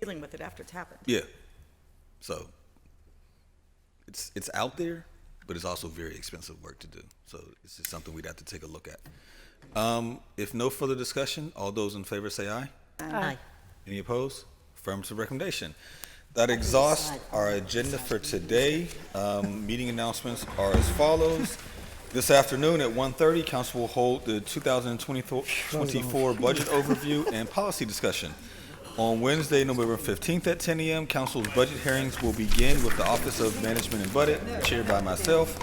dealing with it after it's happened. Yeah. So it's out there. but it's also very expensive work to do. So it's just something we'd have to take a look at. If no further discussion, all those in favor say aye. Aye. Any opposed? Affirmative recommendation. That exhausts our agenda for today. Meeting announcements are as follows. This afternoon at 1:30, council will hold the 2024 budget overview and policy discussion. On Wednesday, November 15th at 10 a.m., council's budget hearings will begin with the Office of Management and Budget, chaired by myself.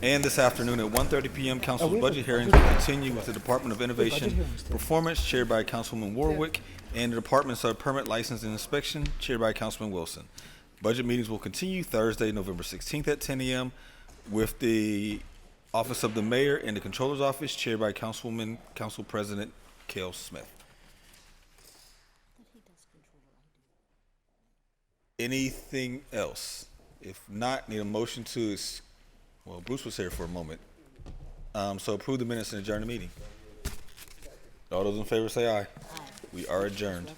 And this afternoon at 1:30 p.m., council's budget hearings will continue with the Department of Innovation Performance, chaired by Councilman Warwick, and the Departments of Permit License and Inspection, chaired by Councilman Wilson. Budget meetings will continue Thursday, November 16th at 10 a.m. with the Office of the Mayor and the Controller's Office, chaired by Council President Cale Smith. Anything else? If not, need a motion to, well, Bruce was here for a moment. So approve the minutes and adjourn the meeting. All those in favor say aye. We are adjourned.